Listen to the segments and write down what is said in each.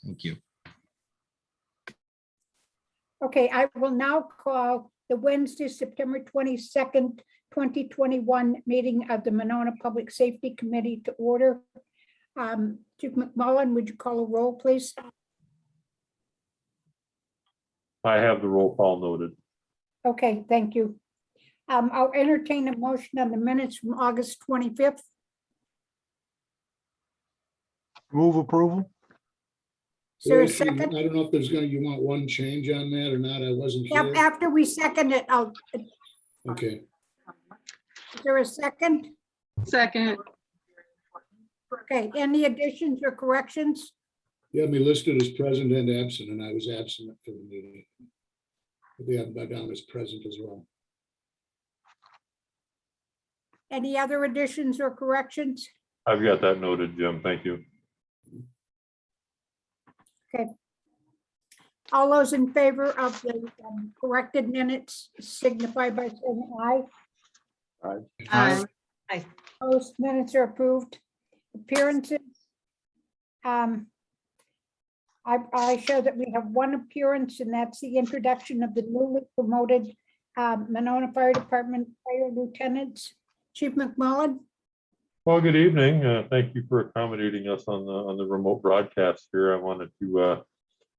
Thank you. Okay, I will now call the Wednesday, September 22nd, 2021 meeting of the Monona Public Safety Committee to order. Chief McMullen, would you call a roll, please? I have the roll call noted. Okay, thank you. I'll entertain a motion on the minutes from August 25th. Move approval. Is there a Actually, second? I don't know if there's gonna, you want one change on that or not, I wasn't Yep, clear. after we second it, Okay, is there a second? Second. Okay, any additions or corrections? you have me listed as present and absent, and I was absent for the meeting. But they have me down as present as well. Any other additions or corrections? I've got that noted, Jim. Thank you. All those in favor of the corrected minutes signify by saying aye. Aye. Those minutes are approved. Appearances. I show that we have one appearance, and that's the introduction of the newly promoted Monona Fire Department Fire Lieutenants. Chief McMullen. Well, good evening. Thank you for accommodating us on the remote broadcast here. I wanted to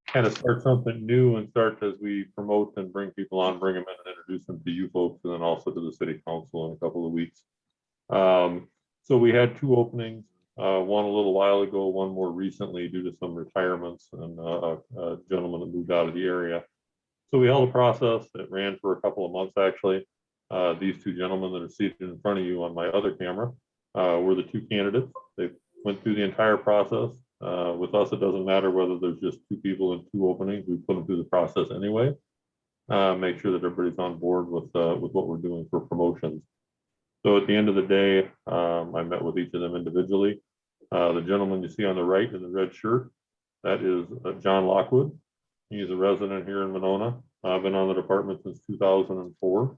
kind of start something new and start as we promote and bring people on, bring them in and introduce them to you folks, and then also to the city council in a couple of weeks. So we had two openings, one a little while ago, one more recently due to some retirements and a gentleman that moved out of the area. So we held a process that ran for a couple of months, actually. These two gentlemen that are seated in front of you on my other camera were the two candidates. They went through the entire process. With us, it doesn't matter whether there's just two people and two openings. We put them through the process anyway. Make sure that everybody's on board with what we're doing for promotions. So at the end of the day, I met with each of them individually. The gentleman you see on the right in the red shirt, that is John Lockwood. He's a resident here in Monona. I've been on the department since 2004.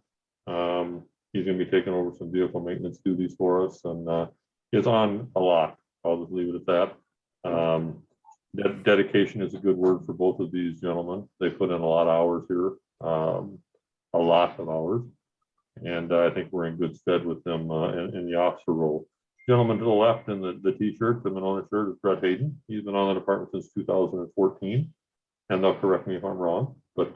He's going to be taking over some vehicle maintenance duties for us, and is on a lot. I'll just leave it at that. Dedication is a good word for both of these gentlemen. They put in a lot of hours here, a lot of hours, and I think we're in good stead with them in the officer role. Gentleman to the left in the t-shirt, the Monona shirt, is Brett Hayden. He's been on the department since 2014, and they'll correct me if I'm wrong, but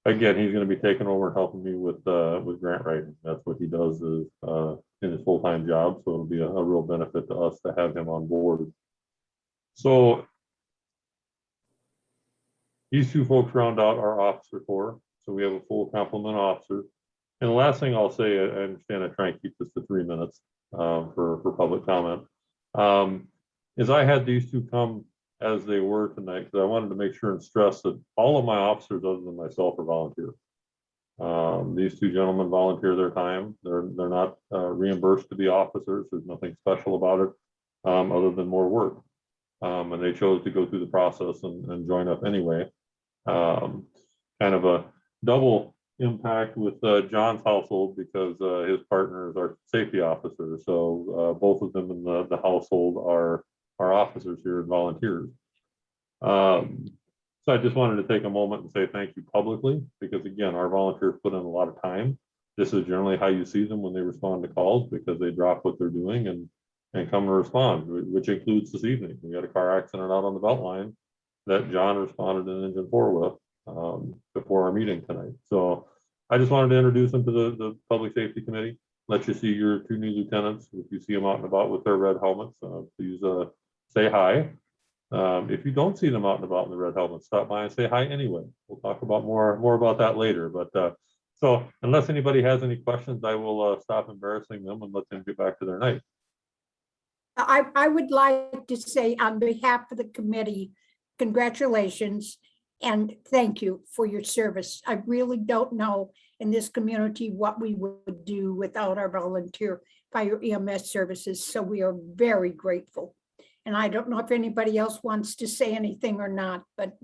again, he's going to be taking over and helping me with grant writing. That's what he does is in his full-time job. So it'll be a real benefit to us to have him on board. So these two folks round out our officer corps. So we have a full complement of officers. And the last thing I'll say, I understand I try and keep this to 3 minutes for public comment, is I had these two come as they were tonight, because I wanted to make sure and stress that all of my officers other than myself are volunteer. These two gentlemen volunteer their time. They're not reimbursed to be officers. There's nothing special about it other than more work. And they chose to go through the process and join up anyway. Kind of a double impact with John's household because his partner is our safety officer. So both of them in the household are officers here and volunteers. So I just wanted to take a moment and say thank you publicly, because again, our volunteers put in a lot of time. This is generally how you see them when they respond to calls, because they drop what they're doing and come and respond, which includes this evening. We had a car accident out on the Beltline that John responded in Engine 4 with before our meeting tonight. So I just wanted to introduce them to the Public Safety Committee, let you see your two new lieutenants. If you see them out and about with their red helmets, please say hi. If you don't see them out and about in the red helmets, stop by and say hi anyway. We'll talk about more about that later. But so unless anybody has any questions, I will stop embarrassing them and let them get back to their night. I would like to say on behalf of the committee, congratulations and thank you for your service. I really don't know in this community what we would do without our volunteer fire EMS services. So we are very grateful. And I don't know if anybody else wants to say anything or not, but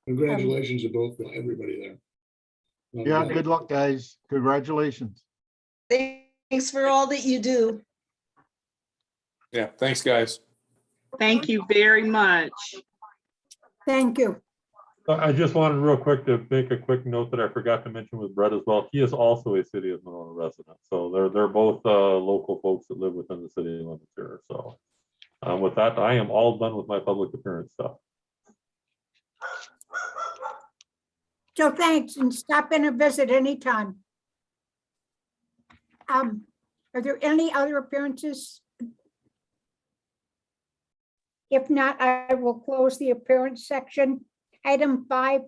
Congratulations to both, everybody there. Yeah, good luck, guys. Congratulations. Thanks for all that you do. Yeah, thanks, guys. Thank you very much. Thank you. I just wanted real quick to make a quick note that I forgot to mention with Brett as well. He is also a city of Monona resident. So they're both local folks that live within the city limits here. So with that, I am all done with my public appearance stuff. So thanks, and stop in and visit anytime. Are there any other appearances? If not, I will close the appearance section. Item 5,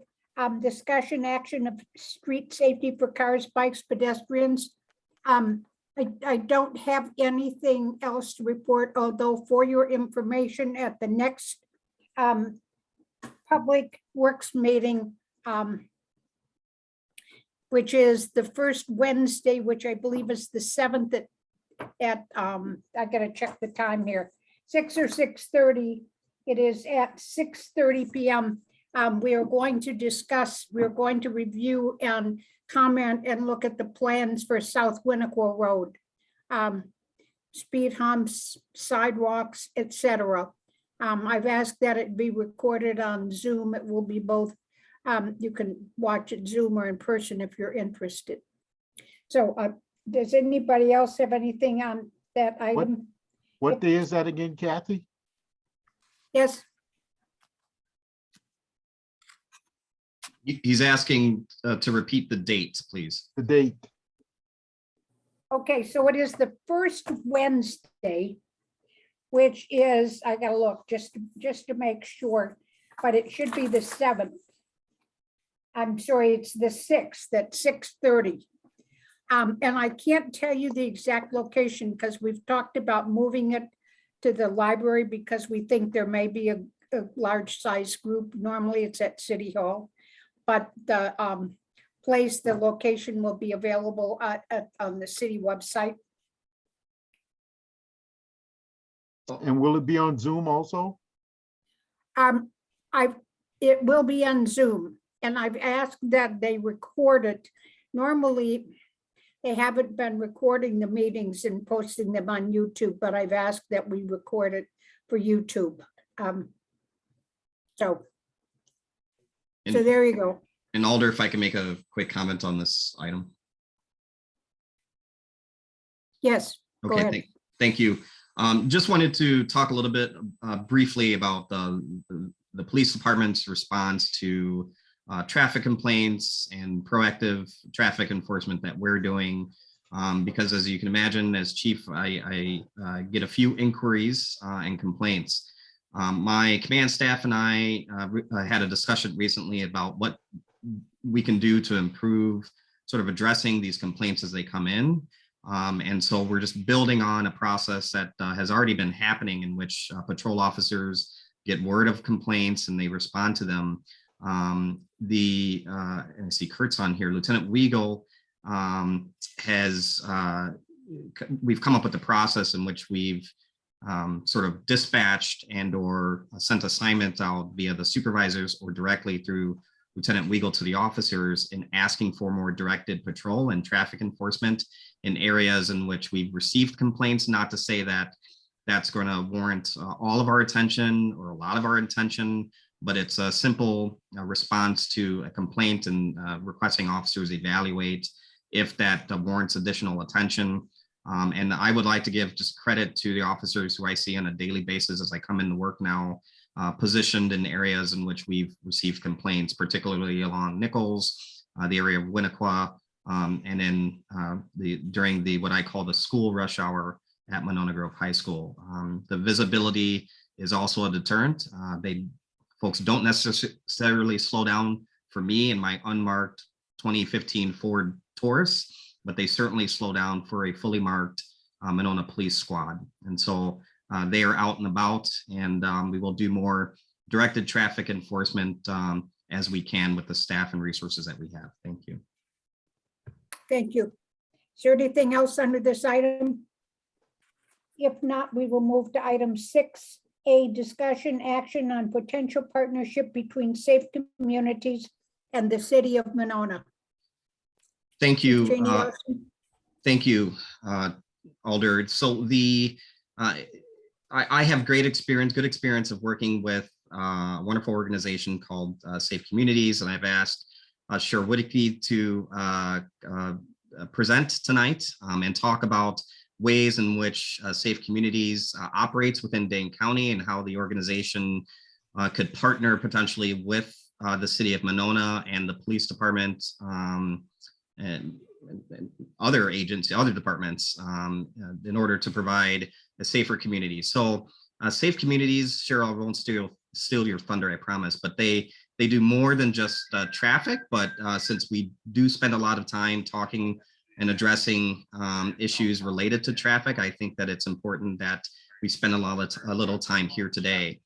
discussion action of street safety for cars, bikes, pedestrians. I don't have anything else to report, although for your information, at the next Public Works meeting, which is the first Wednesday, which I believe is the 7th at I gotta check the time here, 6 or 6:30. It is at 6:30 p.m. We are going to discuss, we're going to review and comment and look at the plans for South Winnequa Road. Speed humps, sidewalks, etc. I've asked that it be recorded on Zoom. It will be both. You can watch it Zoom or in person if you're interested. So does anybody else have anything on that item? What day is that again, Kathy? Yes, He's asking to repeat the dates, please. The date? okay, so it is the first Wednesday, which is, I gotta look just to make sure, but it should be the 7th. I'm sorry, it's the 6th at 6:30. And I can't tell you the exact location because we've talked about moving it to the library because we think there may be a large size group. Normally it's at City Hall, but the the location will be available on the city website. And will it be on Zoom also? It will be on Zoom, and I've asked that they record it. Normally, they haven't been recording the meetings and posting them on YouTube, but I've asked that we record it for YouTube. So And, there you go. and Alder, if I can make a quick comment on this item. Yes, go Okay, ahead. thank you. Just wanted to talk a little bit briefly about the police department's response to traffic complaints and proactive traffic enforcement that we're doing. Because as you can imagine, as chief, I get a few inquiries and complaints. My command staff and I had a discussion recently about what we can do to improve sort of addressing these complaints as they come in. And so we're just building on a process that has already been happening, in which patrol officers get word of complaints and they respond to them. And I see Kurt's on here, Lieutenant Weigel we've come up with a process in which we've sort of dispatched and or sent assignments out via the supervisors or directly through Lieutenant Weigel to the officers in asking for more directed patrol and traffic enforcement in areas in which we've received complaints. Not to say that that's going to warrant all of our attention or a lot of our attention, but it's a simple response to a complaint and requesting officers evaluate if that warrants additional attention. And I would like to give just credit to the officers who I see on a daily basis as I come into work now, positioned in areas in which we've received complaints, particularly along Nichols, the area of Winnequa, and then during the what I call the school rush hour at Monona Grove High School. The visibility is also a deterrent. Folks don't necessarily slow down for me in my unmarked 2015 Ford Taurus, but they certainly slow down for a fully marked Monona Police Squad. And so they are out and about, and we will do more directed traffic enforcement as we can with the staff and resources that we have. Thank you. Thank you. Is there anything else under this item? If not, we will move to item 6A, discussion action on potential partnership between safe communities and the city of Monona. Thank you. Janie Larson? Thank you, Alder. So I have good experience of working with a wonderful organization called Safe Communities, and I've asked Cheryl Whittaky to present tonight and talk about ways in which Safe Communities operates within Dane County and how the organization could partner potentially with the city of Monona and the police department and other agencies, other departments in order to provide a safer community. So Safe Communities, Cheryl, I won't steal your thunder, I promise, but they do more than just traffic, but since we do spend a lot of time talking and addressing issues related to traffic, I think that it's important that we spend a little time here today.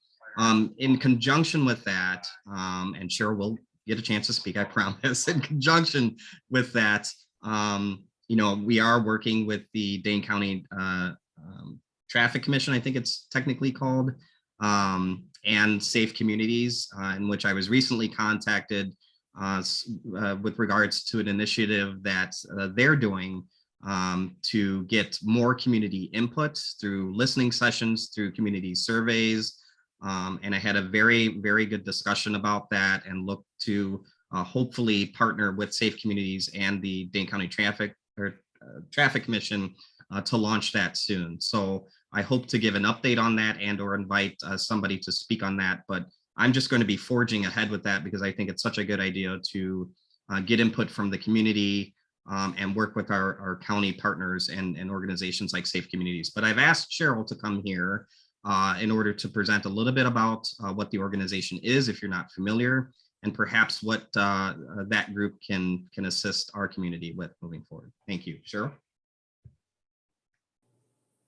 In conjunction with that, and Cheryl will get a chance to speak, I promise. In conjunction with that, we are working with the Dane County Traffic Commission, I think it's technically called, and Safe Communities, in which I was recently contacted with regards to an initiative that they're doing to get more community input through listening sessions, through community surveys. And I had a very, very good discussion about that and look to hopefully partner with Safe Communities and the Dane County Traffic Commission to launch that soon. So I hope to give an update on that and or invite somebody to speak on that. But I'm just going to be forging ahead with that because I think it's such a good idea to get input from the community and work with our county partners and organizations like Safe Communities. But I've asked Cheryl to come here in order to present a little bit about what the organization is, if you're not familiar, and perhaps what that group can assist our community with moving forward. Thank you, Cheryl.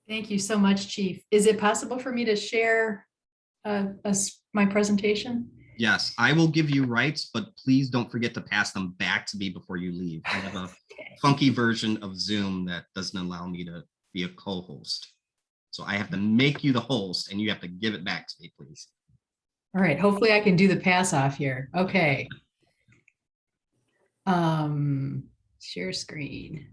Thank you so much, Chief. Is it possible for me to share my presentation? Yes, I will give you rights, but please don't forget to pass them back to me before you leave. I have a funky version of Zoom that doesn't allow me to be a co-host. So I have to make you the host and you have to give it back to me, please. All right, hopefully I can do the pass off here. Okay. Share screen.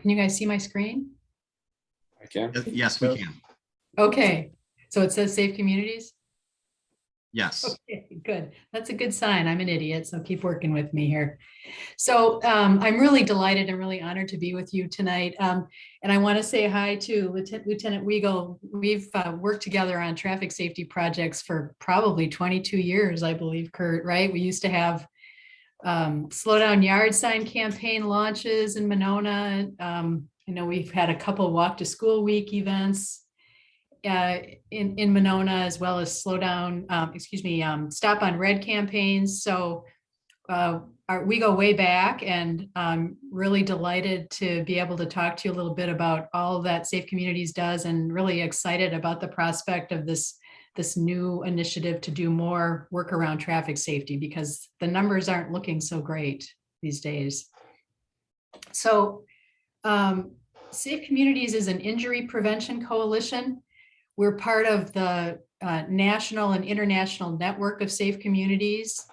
Can you guys see my screen? I can. Yes, we can. Okay, so it says Safe Communities? Yes. Okay, good. That's a good sign. I'm an idiot, so keep working with me here. So I'm really delighted and really honored to be with you tonight. And I want to say hi to Lieutenant Weigel. We've worked together on traffic safety projects for probably 22 years, I believe, Kurt, right? We used to have slow down yard sign campaign launches in Monona. We've had a couple walk to school week events in Monona, as well as stop on red campaigns. So we go way back, and I'm really delighted to be able to talk to you a little bit about all that Safe Communities does, and really excited about the prospect of this new initiative to do more work around traffic safety, because the numbers aren't looking so great these days. So Safe Communities is an injury prevention coalition. We're part of the national and international network of Safe Communities.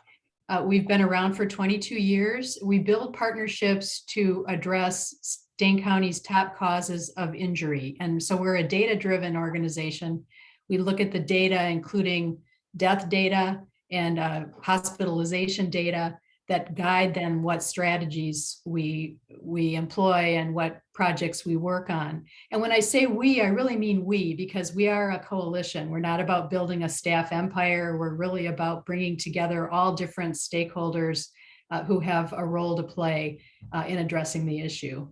We've been around for 22 years. We build partnerships to address Dane County's top causes of injury. And so we're a data-driven organization. We look at the data, including death data and hospitalization data, that guide then what strategies we employ and what projects we work on. And when I say we, I really mean we, because we are a coalition. We're not about building a staff empire. We're really about bringing together all different stakeholders who have a role to play in addressing the issue.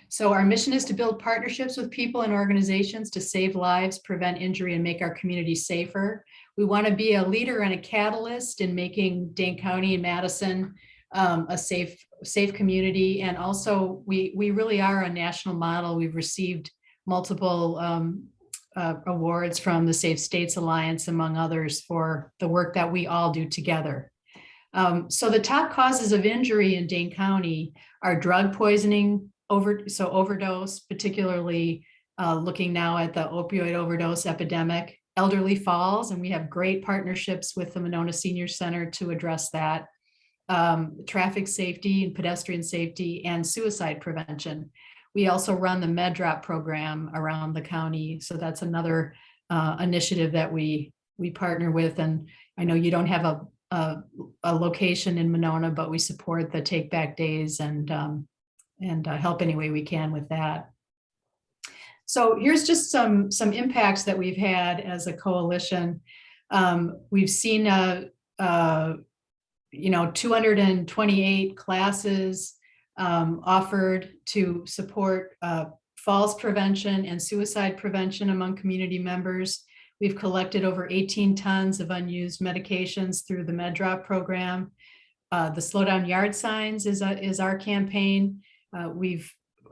So our mission is to build partnerships with people and organizations to save lives, prevent injury, and make our community safer. We want to be a leader and a catalyst in making Dane County and Madison a safe community. And also we really are a national model. We've received multiple awards from the Safe States Alliance, among others, for the work that we all do together. So the top causes of injury in Dane County are drug poisoning, overdose, particularly looking now at the opioid overdose epidemic, elderly falls, and we have great partnerships with the Monona Senior Center to address that. Traffic safety and pedestrian safety and suicide prevention. We also run the MedDrop program around the county. So that's another initiative that we partner with. And I know you don't have a location in Monona, but we support the Take Back Days and help any way we can with that. So here's just some impacts that we've had as a coalition. We've seen 228 classes offered to support falls prevention and suicide prevention among community members. We've collected over 18 tons of unused medications through the MedDrop program. The Slow Down Yard Signs is our campaign.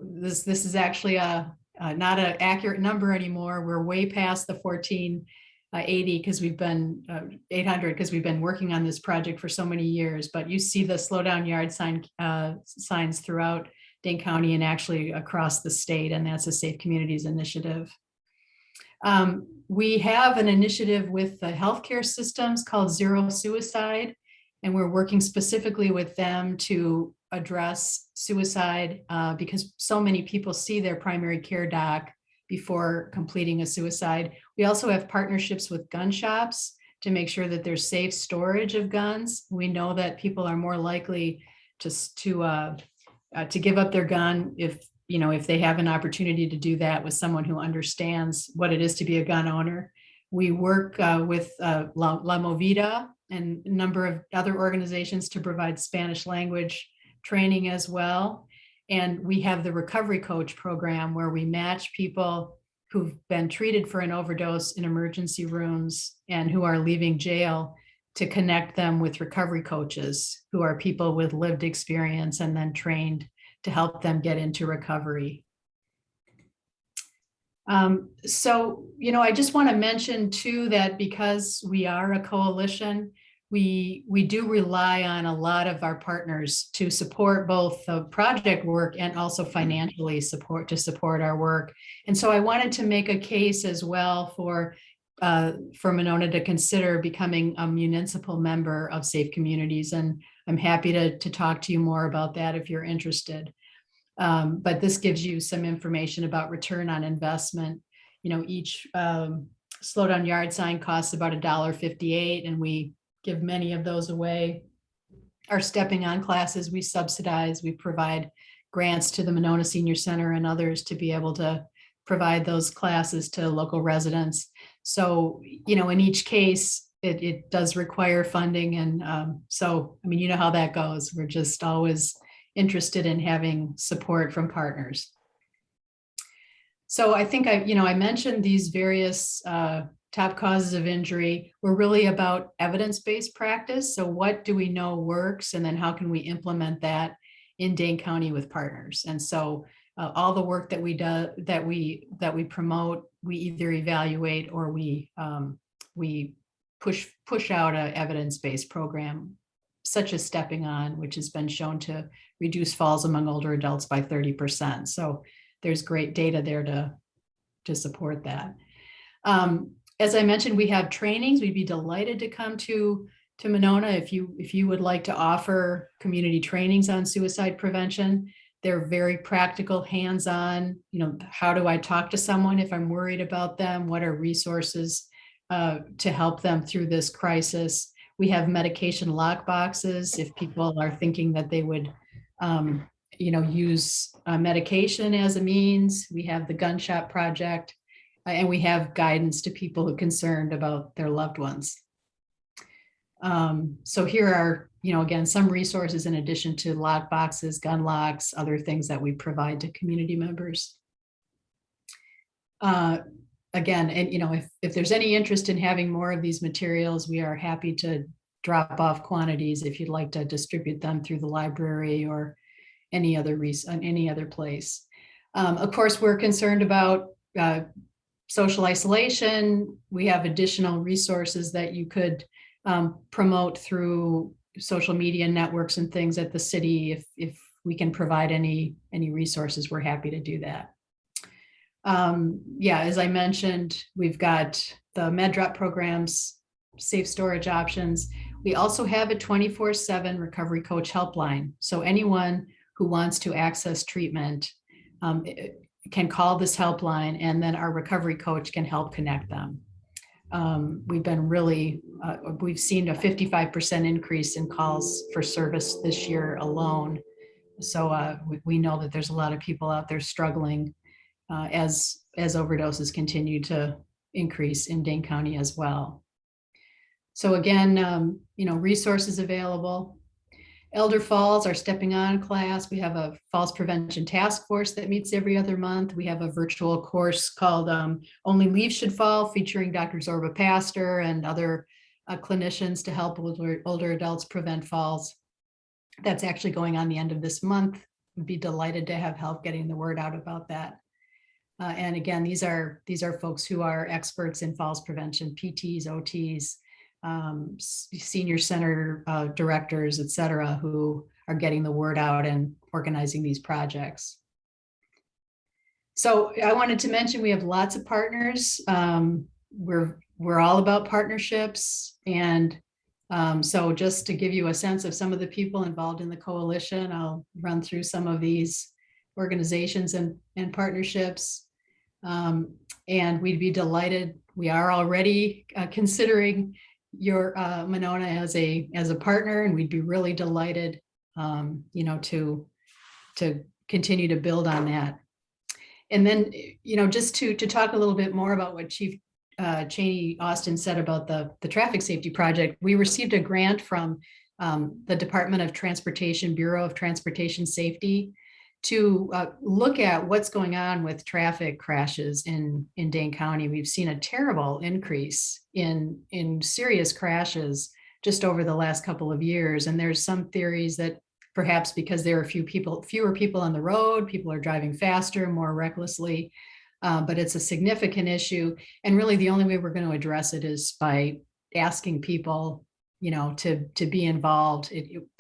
This is actually not an accurate number anymore. We're way past the 1480 because we've been 800 because we've been working on this project for so many years. But you see the Slow Down Yard signs throughout Dane County and actually across the state, and that's a Safe Communities initiative. We have an initiative with the healthcare systems called Zero Suicide, and we're working specifically with them to address suicide because so many people see their primary care doc before completing a suicide. We also have partnerships with gun shops to make sure that there's safe storage of guns. We know that people are more likely to give up their gun if they have an opportunity to do that with someone who understands what it is to be a gun owner. We work with La Movida and a number of other organizations to provide Spanish language training as well. And we have the Recovery Coach program where we match people who've been treated for an overdose in emergency rooms and who are leaving jail to connect them with recovery coaches who are people with lived experience and then trained to help them get into recovery. So, I just want to mention too that because we are a coalition, we do rely on a lot of our partners to support both the project work and also financially support our work. And so I wanted to make a case as well for Monona to consider becoming a municipal member of Safe Communities. And I'm happy to talk to you more about that if you're interested. But this gives you some information about return on investment. Each Slow Down Yard sign costs about $1.58, and we give many of those away. Our stepping on classes, we subsidize, we provide grants to the Monona Senior Center and others to be able to provide those classes to local residents. So, in each case, it does require funding. And so, you know how that goes. We're just always interested in having support from partners. So I think I mentioned these various top causes of injury. We're really about evidence-based practice. So what do we know works, and then how can we implement that in Dane County with partners? And so all the work that we do, that we promote, we either evaluate or we push out an evidence-based program, such as Stepping On, which has been shown to reduce falls among older adults by 30%. So there's great data there to support that. As I mentioned, we have trainings. We'd be delighted to come to Monona if you would like to offer community trainings on suicide prevention. They're very practical, hands-on. How do I talk to someone if I'm worried about them? What are resources to help them through this crisis? We have medication lock boxes if people are thinking that they would use medication as a means. We have the Gun Shop Project, and we have guidance to people who are concerned about their loved ones. So here are, again, some resources in addition to lock boxes, gun locks, other things that we provide to community members. Again, and if there's any interest in having more of these materials, we are happy to drop off quantities if you'd like to distribute them through the library or any other place. Of course, we're concerned about social isolation. We have additional resources that you could promote through social media networks and things at the city. If we can provide any resources, we're happy to do that. As I mentioned, we've got the med drop programs, safe storage options. We also have a 24/7 recovery coach helpline. So anyone who wants to access treatment can call this helpline, and then our recovery coach can help connect them. We've seen a 55% increase in calls for service this year alone. So we know that there's a lot of people out there struggling as overdoses continue to increase in Dane County as well. So again, resources available. Elder Falls, our Stepping On class. We have a falls prevention task force that meets every other month. We have a virtual course called Only Leaves Should Fall, featuring Dr. Zorba Pastor and other clinicians to help older adults prevent falls. That's actually going on the end of this month. We'd be delighted to have help getting the word out about that. And again, these are folks who are experts in falls prevention, PTs, OTs, senior center directors, et cetera, who are getting the word out and organizing these projects. So I wanted to mention we have lots of partners. We're all about partnerships. And so just to give you a sense of some of the people involved in the coalition, I'll run through some of these organizations and partnerships. And we'd be delighted. We are already considering your Monona as a partner, and we'd be really delighted, to continue to build on that. And then, just to talk a little bit more about what Chief Cheney Austin said about the traffic safety project, we received a grant from the Department of Transportation, Bureau of Transportation Safety, to look at what's going on with traffic crashes in Dane County. We've seen a terrible increase in serious crashes just over the last couple of years. And there's some theories that perhaps because there are fewer people on the road, people are driving faster, more recklessly, but it's a significant issue. And really the only way we're going to address it is by asking people to be involved.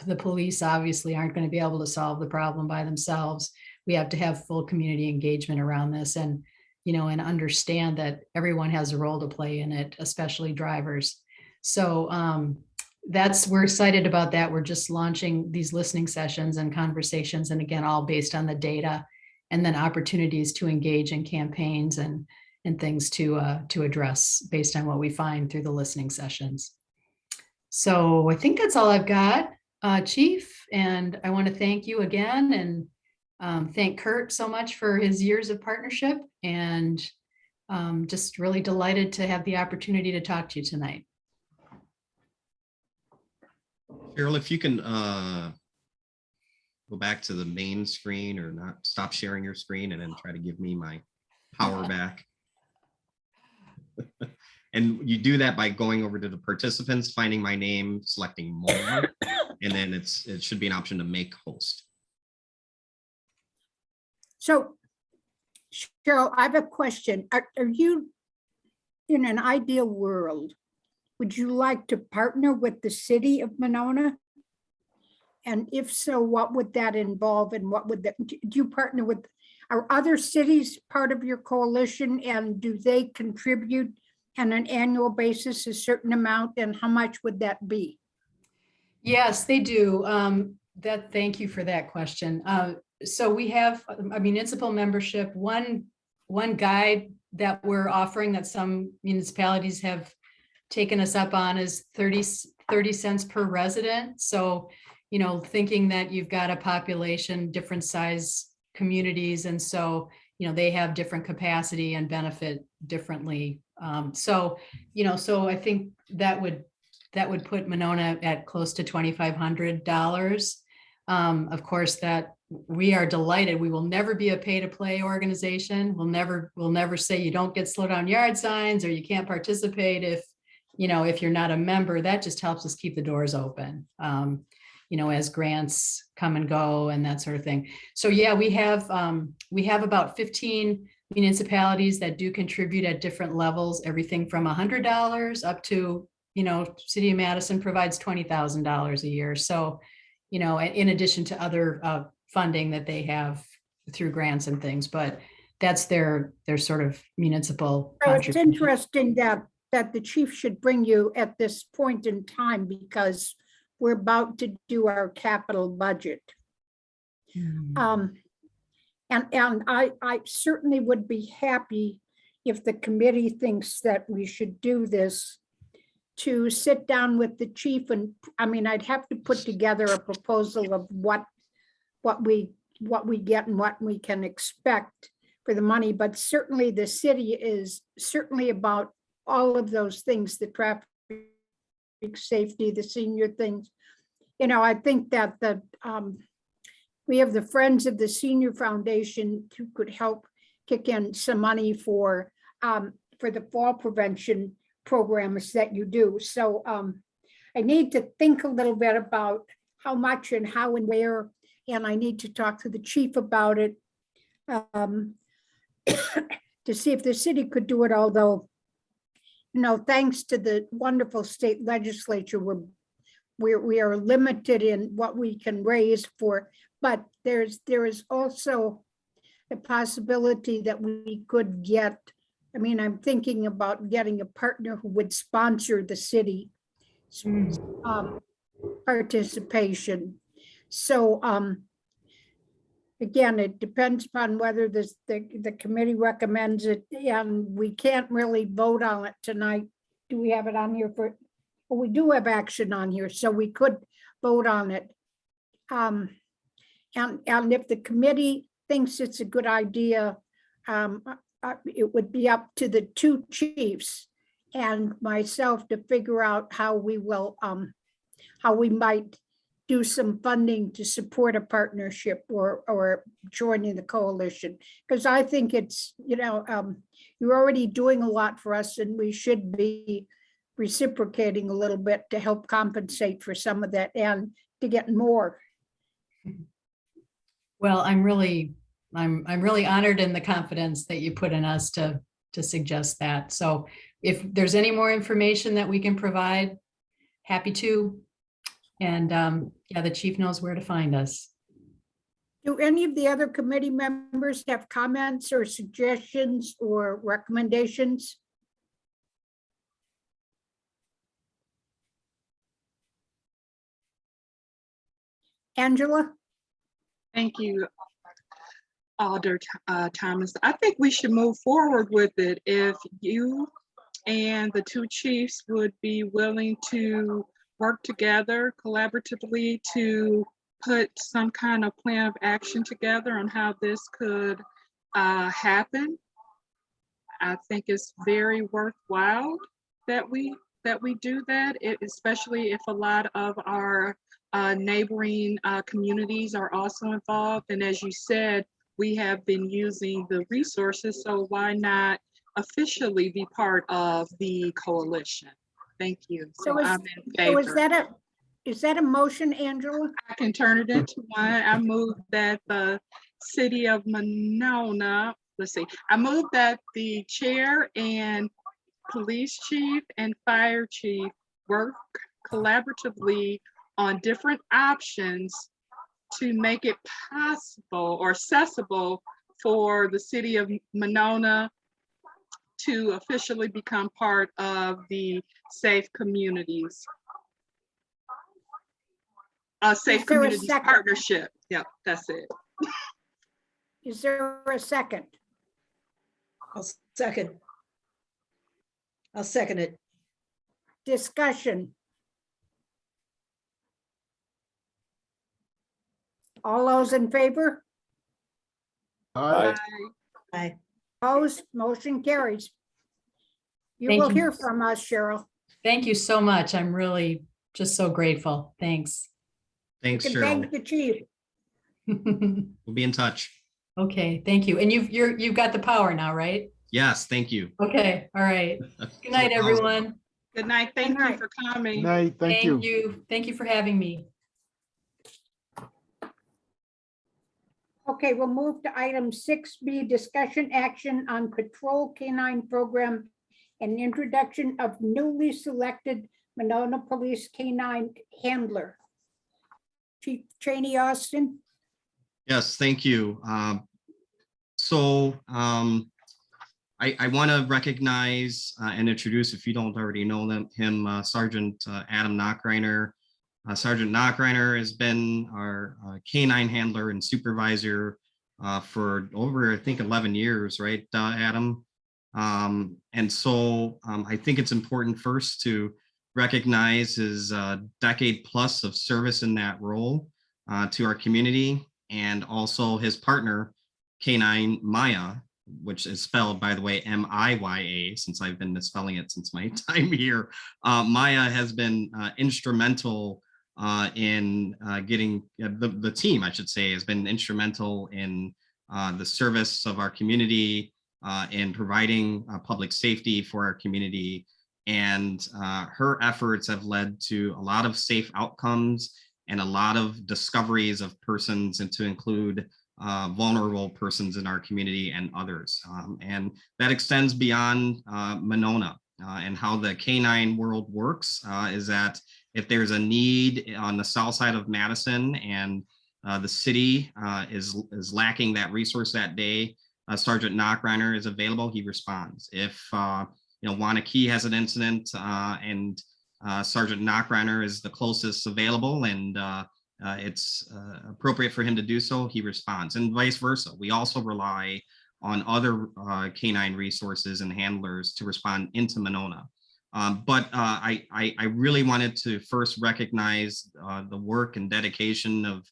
The police obviously aren't going to be able to solve the problem by themselves. We have to have full community engagement around this, and understand that everyone has a role to play in it, especially drivers. So we're excited about that. We're just launching these listening sessions and conversations, and again, all based on the data, and then opportunities to engage in campaigns and things to address based on what we find through the listening sessions. So I think that's all I've got, Chief, and I want to thank you again, and thank Kurt so much for his years of partnership, and just really delighted to have the opportunity to talk to you tonight. Cheryl, if you can go back to the main screen, or not, stop sharing your screen and then try to give me my power back. And you do that by going over to the participants, finding my name, selecting more, and then it should be an option to make host. So Cheryl, I have a question. Are you, in an ideal world, would you like to partner with the city of Monona? And if so, what would that involve, and what would that, do you partner with, are other cities part of your coalition, and do they contribute on an annual basis a certain amount, and how much would that be? Yes, they do. Thank you for that question. So we have a municipal membership. One guide that we're offering that some municipalities have taken us up on is 30 cents per resident. So, thinking that you've got a population, different size communities, and so, they have different capacity and benefit differently. So I think that would put Monona at close to $2,500. Of course, that we are delighted. We will never be a pay-to-play organization. We'll never say you don't get slow down yard signs or you can't participate if you're not a member. That just helps us keep the doors open, as grants come and go and that sort of thing. So yeah, we have about 15 municipalities that do contribute at different levels, everything from $100 up to, City of Madison provides $20,000 a year. So, in addition to other funding that they have through grants and things, but that's their sort of municipal So it's contribution. interesting that that the chief should bring you at this point in time because we're about to do our capital budget. And I certainly would be happy if the committee thinks that we should do this, to sit down with the chief and, I mean, I'd have to put together a proposal of what we get and what we can expect for the money, but certainly the city is certainly about all of those things, the traffic safety, the senior things. You know, I think that we have the Friends of the Senior Foundation who could help kick in some money for the fall prevention programs that you do. So I need to think a little bit about how much and how and where, and I need to talk to the chief about it to see if the city could do it, although, you know, thanks to the wonderful state legislature, we are limited in what we can raise for, but there is also the possibility that we could get, I mean, I'm thinking about getting a partner who would sponsor the city participation. So again, it depends upon whether the committee recommends it, and we can't really vote on it tonight. Do we have it on here for, well, we do have action on here, so we could vote on it. And if the committee thinks it's a good idea, it would be up to the two chiefs and myself to figure out how we will, how we might do some funding to support a partnership or joining the coalition. Because I think it's, you know, you're already doing a lot for us and we should be reciprocating a little bit to help compensate for some of that and to get more. Well, I'm really honored in the confidence that you put in us to suggest that. So if there's any more information that we can provide, happy to. And yeah, the chief knows where to find us. Do any of the other committee members have comments or suggestions or recommendations? Angela? Thank you, Alder Thomas. I think we should move forward with it if you and the two chiefs would be willing to work together collaboratively to put some kind of plan of action together on how this could happen. I think it's very worthwhile that we do that, especially if a lot of our neighboring communities are also involved. And as you said, we have been using the resources, so why not officially be part of the coalition? Thank you. So I'm in favor. So is that a motion, Angela? I can turn it into one. I move that the city of Monona, let's see, I move that the chair and police chief and fire chief work collaboratively on different options to make it possible or accessible for the city of Monona to officially become part of the Safe Communities. Safe Communities Partnership. Yep, that's it. Is there a second? I'll second it. Discussion. All those in favor? Aye. Aye. Opposed? Motion carries. You Thank will you. hear from us, Cheryl. Thank you so much. I'm really just so grateful. Thanks. Thanks, You can Cheryl. thank the chief. We'll be in touch. Okay, thank you. And you've got the power now, right? Yes, thank you. Okay, all right. Good night, everyone. Good night. Thank Good you night. for coming. Night, thank you. Thank you for having me. Okay, we'll move to item 6B, discussion action on patrol canine program and introduction of newly selected Monona Police Canine Handler. Chief Cheney Austin. Yes, thank you. So I want to recognize and introduce, if you don't already know him, Sergeant Adam Knockreiner. Sergeant Knockreiner has been our canine handler and supervisor for over, I think, 11 years, right, Adam? And so I think it's important first to recognize his decade plus of service in that role to our community, and also his partner, Canine Maya, which is spelled, by the way, M-I-Y-A, since I've been misspelling it since my time here. Maya has been instrumental in getting the team, I should say, has been instrumental in the service of our community, in providing public safety for our community. And her efforts have led to a lot of safe outcomes and a lot of discoveries of persons, and to include vulnerable persons in our community and others. And that extends beyond Monona. And how the canine world works is that if there's a need on the south side of Madison and the city is lacking that resource that day, Sergeant Knockreiner is available, he responds. If Wanakee has an incident and Sergeant Knockreiner is the closest available and it's appropriate for him to do so, he responds, and vice versa. We also rely on other canine resources and handlers to respond into Monona. But I really wanted to first recognize the work and dedication of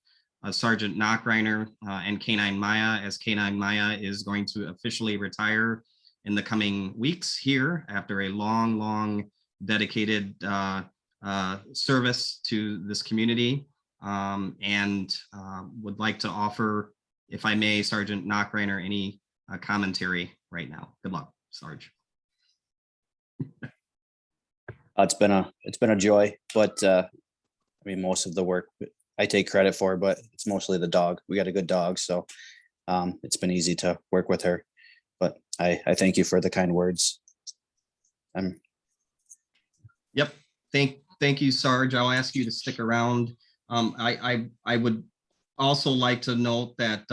Sergeant Knockreiner and Canine Maya, as Canine Maya is going to officially retire in the coming weeks here after a long dedicated service to this community. And would like to offer, if I may, Sergeant Knockreiner, any commentary right now. Good luck, Sarge. It's been a joy, but I mean, most of the work I take credit for, but it's mostly the dog. We got a good dog, so it's been easy to work with her. But I thank you for the kind words. Yep. Thank you, Sarge. I'll ask you to stick around. I would also like to note that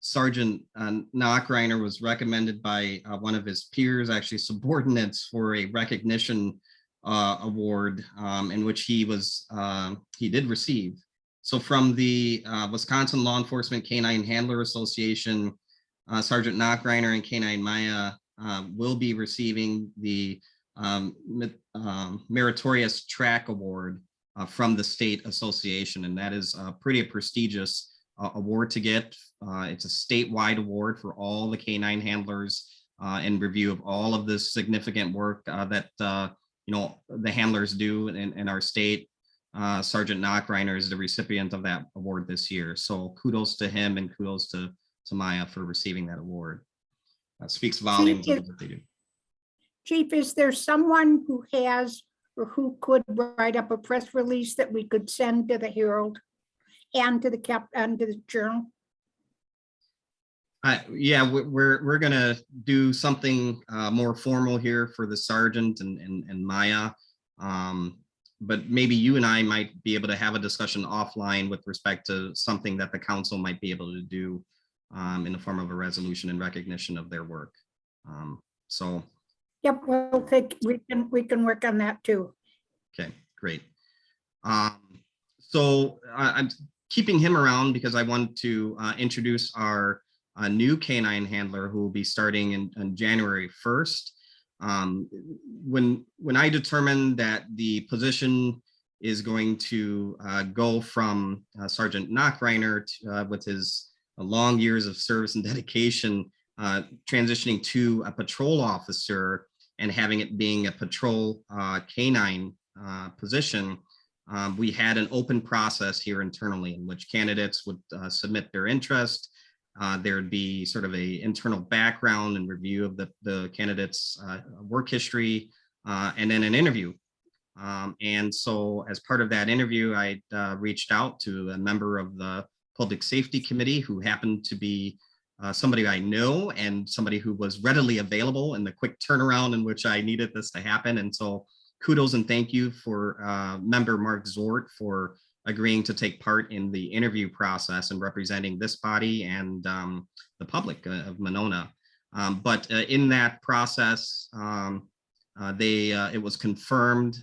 Sergeant Knockreiner was recommended by one of his peers, actually subordinates, for a recognition award in which he did receive. So from the Wisconsin Law Enforcement Canine Handler Association, Sergeant Knockreiner and Canine Maya will be receiving the Meritorious Track Award from the state association, and that is a pretty prestigious award to get. It's a statewide award for all the canine handlers in review of all of the significant work that the handlers do in our state. Sergeant Knockreiner is the recipient of that award this year, so kudos to him and kudos to Maya for receiving that award. That speaks volumes of what they do. Chief, is there someone who has or who could write up a press release that we could send to the Herald and to the Journal? Yeah, we're gonna do something more formal here for the sergeant and Maya, but maybe you and I might be able to have a discussion offline with respect to something that the council might be able to do in the form of a resolution in recognition of their work. So. Yep, we can work on that too. Okay, great. So I'm keeping him around because I want to introduce our new canine handler who will be starting on January 1st. When I determined that the position is going to go from Sergeant Knockreiner with his long years of service and dedication, transitioning to a patrol officer and having it being a patrol canine position, we had an open process here internally in which candidates would submit their interest. There would be sort of a internal background and review of the candidate's work history, and then an interview. And so as part of that interview, I reached out to a member of the Public Safety Committee who happened to be somebody I know and somebody who was readily available in the quick turnaround in which I needed this to happen. And so kudos and thank you for member Mark Zort for agreeing to take part in the interview process and representing this body and the public of Monona. But in that process, it was confirmed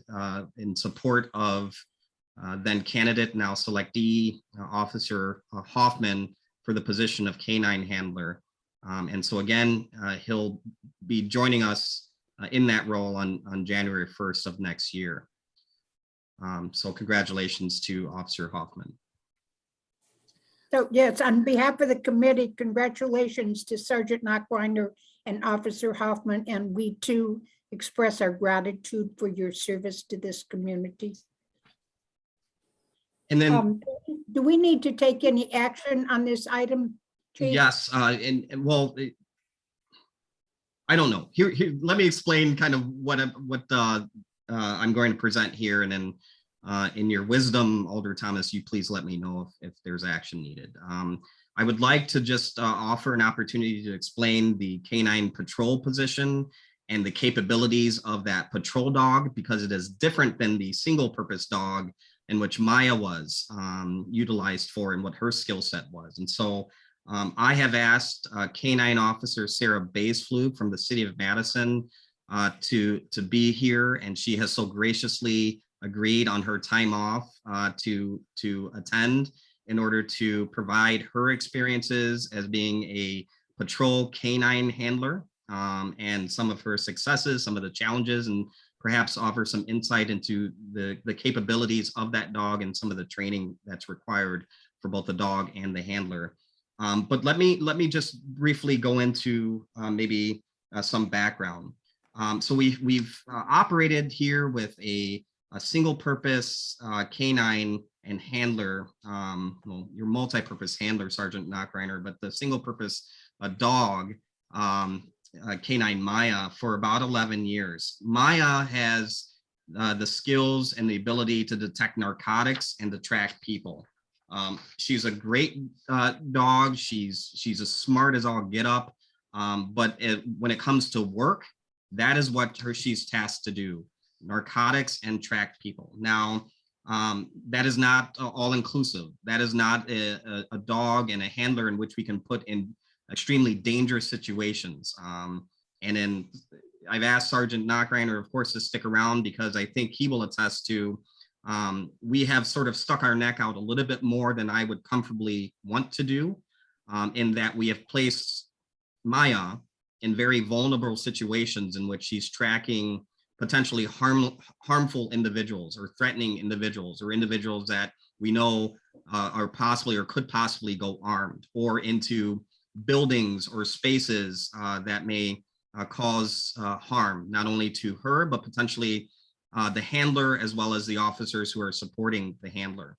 in support of then candidate, now selectee Officer Hoffman for the position of canine handler. And so again, he'll be joining us in that role on January 1st of next year. So congratulations to Officer Hoffman. So yes, on behalf of the committee, congratulations to Sergeant Nachweiner and Officer Hoffman, and we too express our gratitude for your service to this community. And then, Do we need to take any action on this item, Chief? yes, and well, I don't know. Here, let me explain kind of what I'm going to present here, and then in your wisdom, Alder Thomas, you please let me know if there's action needed. I would like to just offer an opportunity to explain the canine patrol position and the capabilities of that patrol dog, because it is different than the single purpose dog in which Maya was utilized for and what her skill set was. And so I have asked Canine Officer Sarah Baisflug from the City of Madison to be here, and she has so graciously agreed on her time off to attend in order to provide her experiences as being a patrol canine handler and some of her successes, some of the challenges, and perhaps offer some insight into the capabilities of that dog and some of the training that's required for both the dog and the handler. But let me just briefly go into maybe some background. So we've operated here with a single purpose canine and handler, well, your multi-purpose handler, Sergeant Nachreiner, but the single purpose dog, canine Maya, for about 11 years. Maya has the skills and the ability to detect narcotics and to track people. She's a great dog. She's as smart as all get up. But when it comes to work, that is what she's tasked to do: narcotics and track people. Now, that is not all inclusive. That is not a dog and a handler in which we can put in extremely dangerous situations. And then I've asked Sergeant Nachreiner, of course, to stick around, because I think he will attest to we have sort of stuck our neck out a little bit more than I would comfortably want to do, in that we have placed Maya in very vulnerable situations in which she's tracking potentially harmful individuals or threatening individuals, or individuals that we know are possibly or could possibly go armed, or into buildings or spaces that may cause harm, not only to her, but potentially the handler, as well as the officers who are supporting the handler.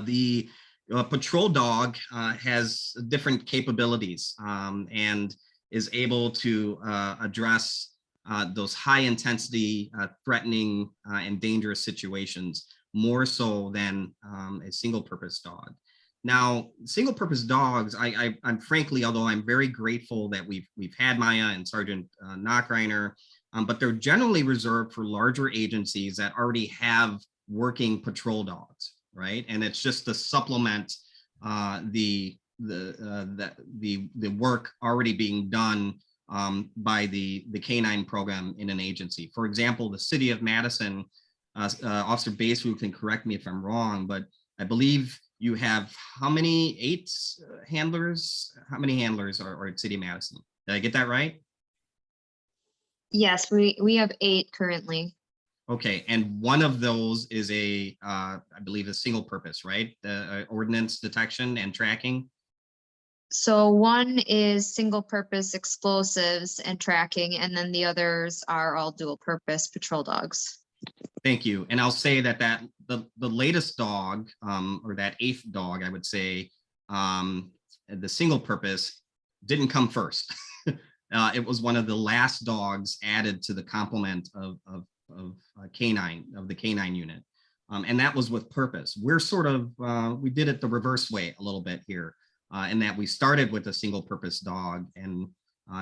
The patrol dog has different capabilities and is able to address those high intensity, threatening and dangerous situations more so than a single purpose dog. Now, single purpose dogs, I'm frankly, although I'm very grateful that we've had Maya and Sergeant Nachreiner, but they're generally reserved for larger agencies that already have working patrol dogs, right? And it's just to supplement the work already being done by the canine program in an agency. For example, the City of Madison, Officer Baisflug can correct me if I'm wrong, but I believe you have how many? 8 handlers? How many handlers are at City of Madison? Did I get that right? Yes, we have 8 currently. Okay, and one of those is I believe a single purpose, right? The ordnance detection and tracking. So one is single purpose explosives and tracking, and then the others are all dual purpose patrol dogs. Thank you. And I'll say that the latest dog, or that 8th dog, I would say, the single purpose didn't come first. It was one of the last dogs added to the complement of the canine unit. And that was with purpose. We're sort of, we did it the reverse way a little bit here, in that we started with a single purpose dog, and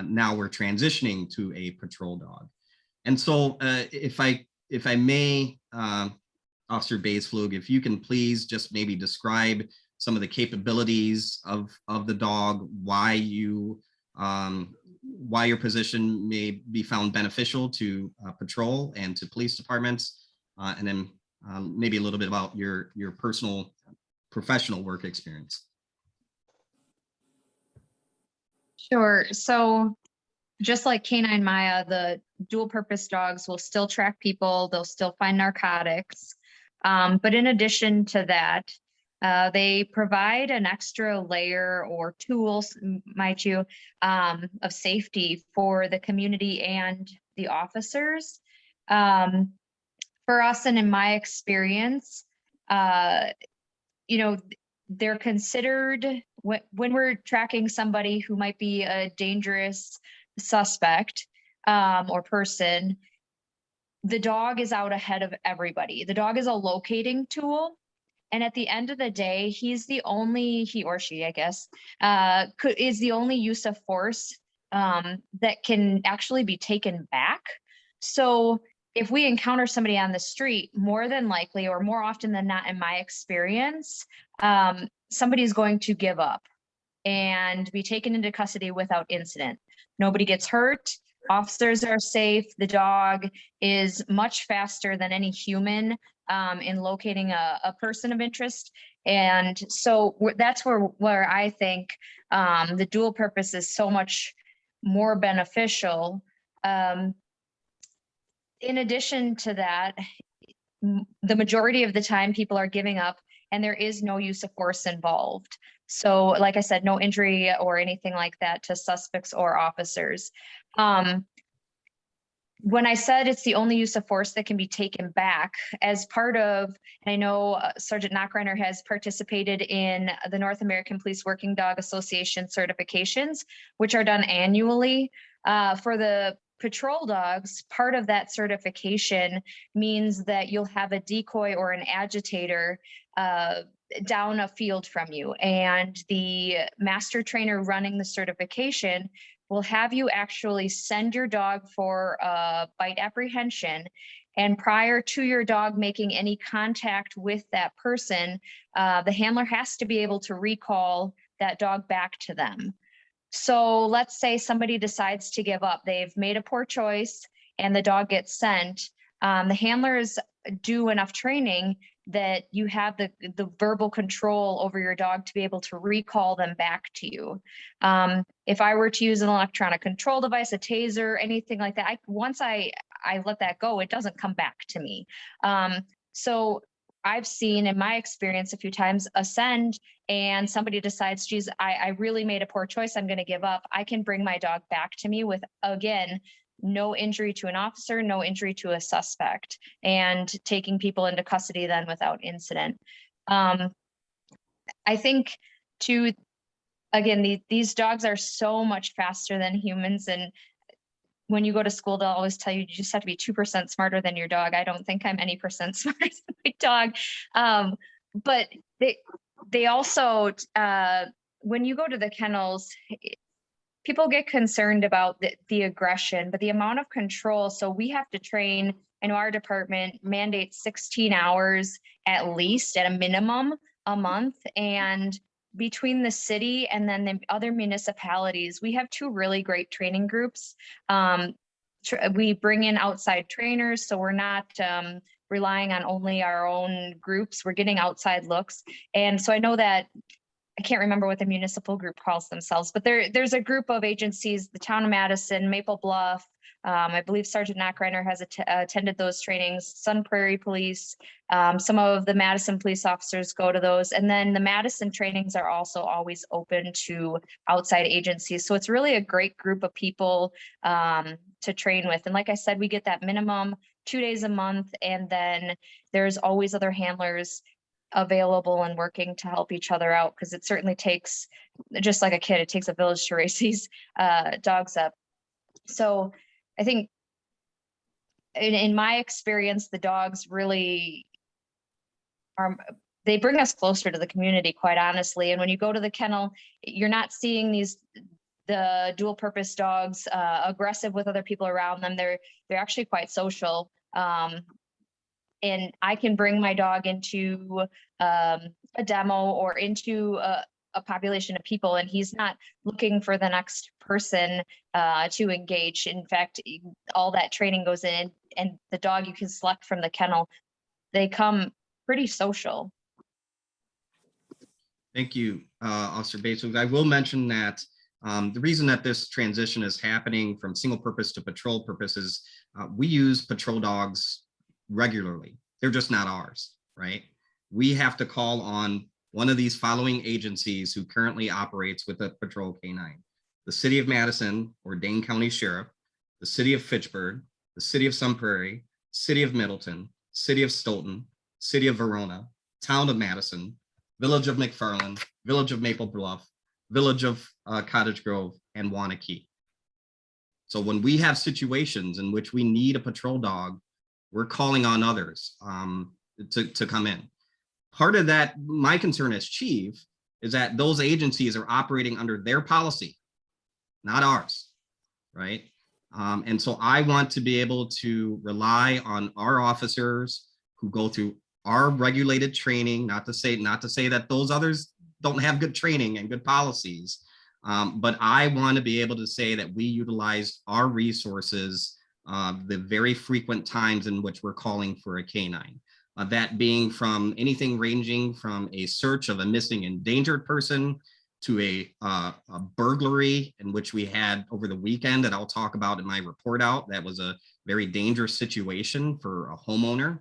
now we're transitioning to a patrol dog. And so if I may, Officer Baisflug, if you can please just maybe describe some of the capabilities of the dog, why you why your position may be found beneficial to patrol and to police departments, and then maybe a little bit about your personal professional work experience. Sure. So just like Canine Maya, the dual purpose dogs will still track people. They'll still find narcotics. But in addition to that, they provide an extra layer or tools, might you, of safety for the community and the officers. For us, and in my experience, you know, they're considered when we're tracking somebody who might be a dangerous suspect or person, the dog is out ahead of everybody. The dog is a locating tool. And at the end of the day, he or she, I guess, is the only use of force that can actually be taken back. So if we encounter somebody on the street, more than likely, or more often than not, in my experience, somebody's going to give up and be taken into custody without incident. Nobody gets hurt. Officers are safe. The dog is much faster than any human in locating a person of interest. And so that's where I think the dual purpose is so much more beneficial. In addition to that, the majority of the time people are giving up and there is no use of force involved. So like I said, no injury or anything like that to suspects or officers. When I said it's the only use of force that can be taken back, as part of, and I know Sergeant Knockreiner has participated in the North American Police Working Dog Association certifications, which are done annually. For the patrol dogs, part of that certification means that you'll have a decoy or an agitator down a field from you. And the master trainer running the certification will have you actually send your dog for bite apprehension. And prior to your dog making any contact with that person, the handler has to be able to recall that dog back to them. So let's say somebody decides to give up. They've made a poor choice and the dog gets sent. The handlers do enough training that you have the verbal control over your dog to be able to recall them back to you. If I were to use an electronic control device, a taser, anything like that, once I let that go, it doesn't come back to me. So I've seen in my experience a few times a send and somebody decides, geez, I really made a poor choice, I'm going to give up. I can bring my dog back to me with, again, no injury to an officer, no injury to a suspect, and taking people into custody then without incident. I think too, again, these dogs are so much faster than humans. And when you go to school, they'll always tell you just have to be 2% smarter than your dog. I don't think I'm any percent smarter than my dog. But they also, when you go to the kennels, people get concerned about the aggression, but the amount of control. So we have to train, I know our department mandates 16 hours at least at a minimum a month. And between the city and then the other municipalities, we have two really great training groups. We bring in outside trainers, so we're not relying on only our own groups. We're getting outside looks. And so I know that I can't remember what the municipal group calls themselves, but there's a group of agencies, the town of Madison, Maple Bluff. I believe Sergeant Knockreiner has attended those trainings, Sun Prairie Police. Some of the Madison police officers go to those. And then the Madison trainings are also always open to outside agencies. So it's really a great group of people to train with. And like I said, we get that minimum 2 days a month. And then there's always other handlers available and working to help each other out, because it certainly takes, just like a kid, it takes a village to raise these dogs up. So I think in my experience, the dogs really they bring us closer to the community, quite honestly. And when you go to the kennel, you're not seeing the dual purpose dogs aggressive with other people around them. They're actually quite social. And I can bring my dog into a demo or into a population of people, and he's not looking for the next person to engage. In fact, all that training goes in, and the dog you can select from the kennel, they come pretty social. Thank you, Officer Bates. I will mention that the reason that this transition is happening from single purpose to patrol purposes, we use patrol dogs regularly. They're just not ours, right? We have to call on one of these following agencies who currently operates with a patrol canine: the City of Madison or Dane County Sheriff, the City of Fitchburg, the City of Sun Prairie, City of Middleton, City of Stoughton, City of Verona, Town of Madison, Village of McFarland, Village of Maple Bluff, Village of Cottage Grove, and Wanakee. So when we have situations in which we need a patrol dog, we're calling on others to come in. Part of that, my concern as chief, is that those agencies are operating under their policy, not ours, right? And so I want to be able to rely on our officers who go through our regulated training, not to say that those others don't have good training and good policies, but I want to be able to say that we utilize our resources the very frequent times in which we're calling for a canine. That being from anything ranging from a search of a missing endangered person to a burglary, in which we had over the weekend that I'll talk about in my report out. That was a very dangerous situation for a homeowner,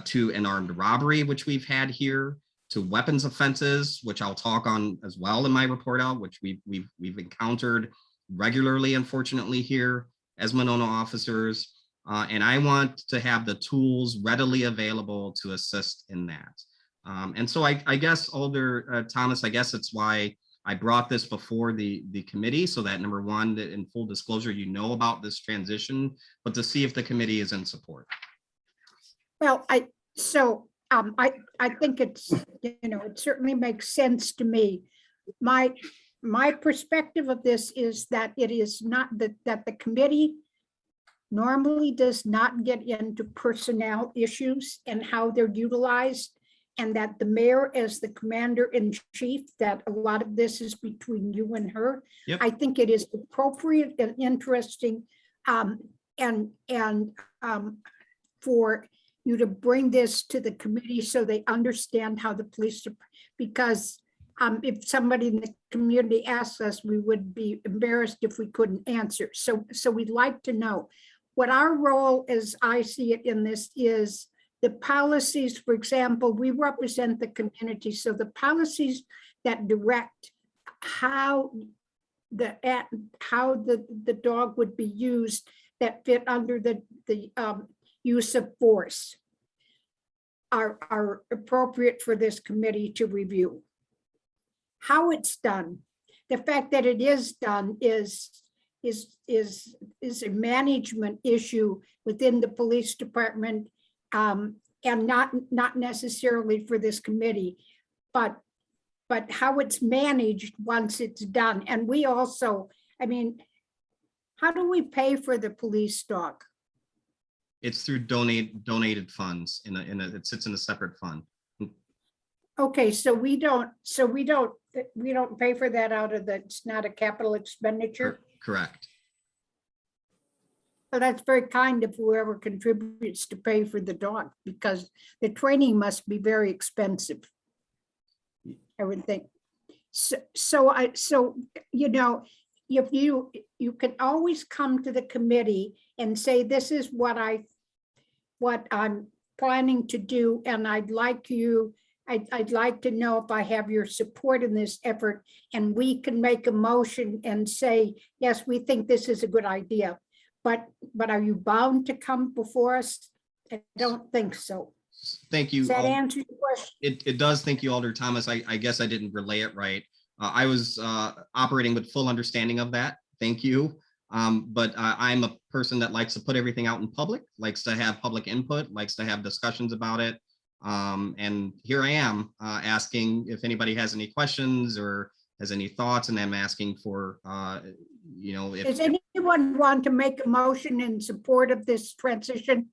to an armed robbery, which we've had here, to weapons offenses, which I'll talk on as well in my report out, which we've encountered regularly, unfortunately, here as Monona officers. And I want to have the tools readily available to assist in that. And so I guess, Alder Thomas, I guess it's why I brought this before the committee, so that, number one, that in full disclosure, you know about this transition, but to see if the committee is in support. Well, I think it's, it certainly makes sense to me. My perspective of this is that it is not that the committee normally does not get into personnel issues and how they're utilized, and that the mayor, as the commander-in-chief, that a lot of this is between you and her. Yep. I think it is appropriate and interesting for you to bring this to the committee so they understand how the police, because if somebody in the community asks us, we would be embarrassed if we couldn't answer. So we'd like to know what our role, as I see it in this, is the policies. For example, we represent the community, so the policies that direct how the dog would be used, that fit under the use of force, are appropriate for this committee to review. How it's done, the fact that it is done is a management issue within the police department, and not necessarily for this committee, but how it's managed once it's done. And we also, how do we pay for the police dog? It's through donated funds it sits in a separate fund. Okay, so we don't pay for that out of it's not a capital expenditure. Correct. So that's very kind of whoever contributes to pay for the dog, because the training must be very expensive, I would think. So if you can always come to the committee and say, this is what I'm planning to do, and I'd like to know if I have your support in this effort, and we can make a motion and say, yes, we think this is a good idea. But are you bound to come before us? I don't think so. Thank you. Does that answer your question? It does. Thank you, Alder Thomas. I guess I didn't relay it right. I was operating with full understanding of that. Thank you. But I'm a person that likes to put everything out in public, likes to have public input, likes to have discussions about it. And here I am asking if anybody has any questions or has any thoughts, and I'm asking for, Does anyone want to make a motion in support of this transition?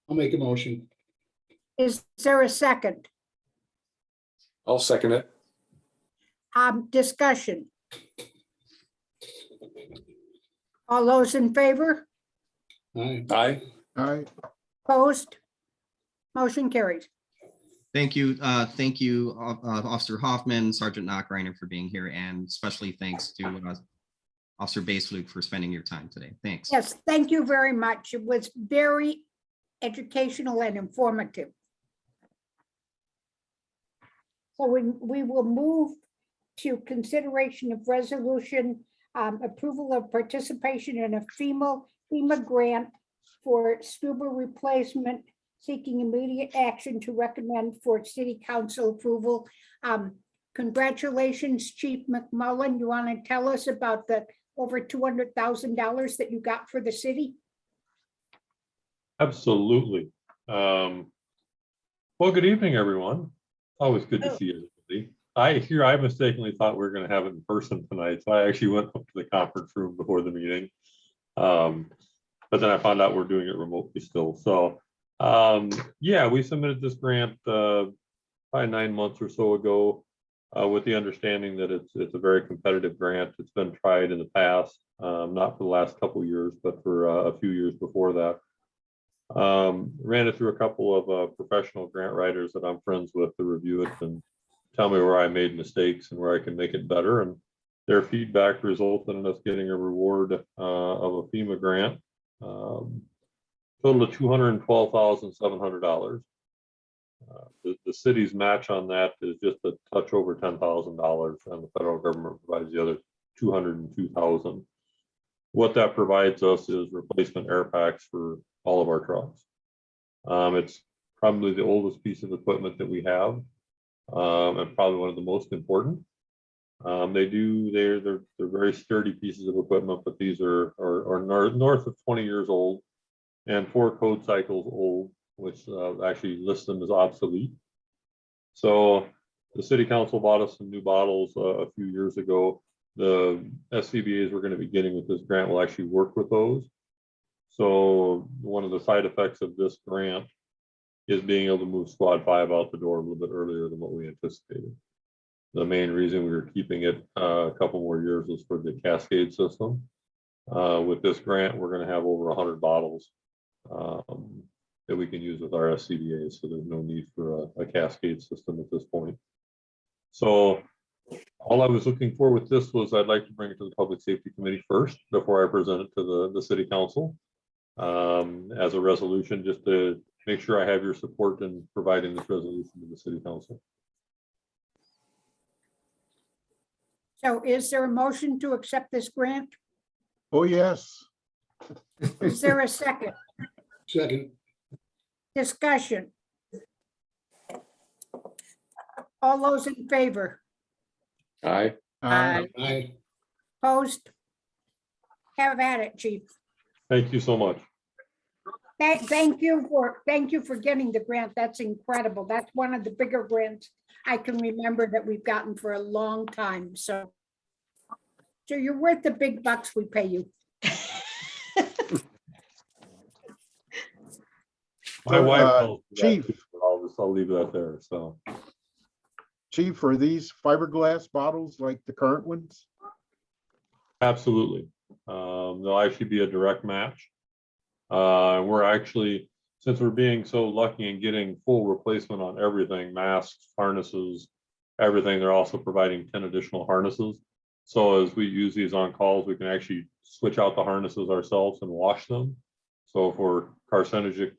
I'll make a motion. Is there a second? I'll second it. Discussion. All those in favor? Aye. Aye. Aye. Opposed? Motion carries. Thank you, Officer Hoffman, Sergeant Knockreiner for being here, and especially thanks to Officer Baseluk for spending your time today. Thanks. Yes, thank you very much. It was very educational and informative. So we will move to consideration of resolution, approval of participation in a FEMA grant for scuba replacement, seeking immediate action to recommend for city council approval. Congratulations, Chief McMullen. You want to tell us about the over $200,000 that you got for the city? Absolutely. Well, good evening, everyone. Always good to see everybody. I mistakenly thought we were going to have it in person tonight, so I actually went up to the conference room before the meeting. But then I found out we're doing it remotely still. So yeah, we submitted this grant probably 9 months or so ago with the understanding that it's a very competitive grant. It's been tried in the past, not for the last couple of years, but for a few years before that. Ran it through a couple of professional grant writers that I'm friends with to review it and tell me where I made mistakes and where I can make it better. And their feedback resulted in us getting a reward of a FEMA grant, total of $212,700. The city's match on that is just a touch over $10,000, and the federal government provides the other $202,000. What that provides us is replacement air packs for all of our trucks. It's probably the oldest piece of equipment that we have, and probably one of the most important. They're very sturdy pieces of equipment, but these are north of 20 years old and 4 code cycles old, which actually lists them as obsolete. So the city council bought us some new bottles a few years ago. The SCBAs we're going to be getting with this grant will actually work with those. So one of the side effects of this grant is being able to move Squad 5 out the door a little bit earlier than what we anticipated. The main reason we were keeping it a couple more years was for the cascade system. With this grant, we're going to have over 100 bottles that we can use with our SCBAs, so there's no need for a cascade system at this point. So all I was looking for with this was I'd like to bring it to the Public Safety Committee first before I present it to the City Council as a resolution, just to make sure I have your support in providing this resolution to the City Council. So is there a motion to accept this grant? Oh, yes. Is there a second? Second. Discussion. All those in favor? Aye. Aye. Aye. Opposed? Have at it, Chief. Thank you so much. Thank you for getting the grant. That's incredible. That's one of the bigger grants I can remember that we've gotten for a long time. So you're worth the big bucks we pay you. My wife calls me that Chief. too, but I'll leave that there. So Chief, are these fiberglass bottles like the current ones? absolutely. They'll actually be a direct match. We're actually, since we're being so lucky in getting full replacement on everything, masks, harnesses, everything, they're also providing 10 additional harnesses. So as we use these on calls, we can actually switch out the harnesses ourselves and wash them. So for carcinogenic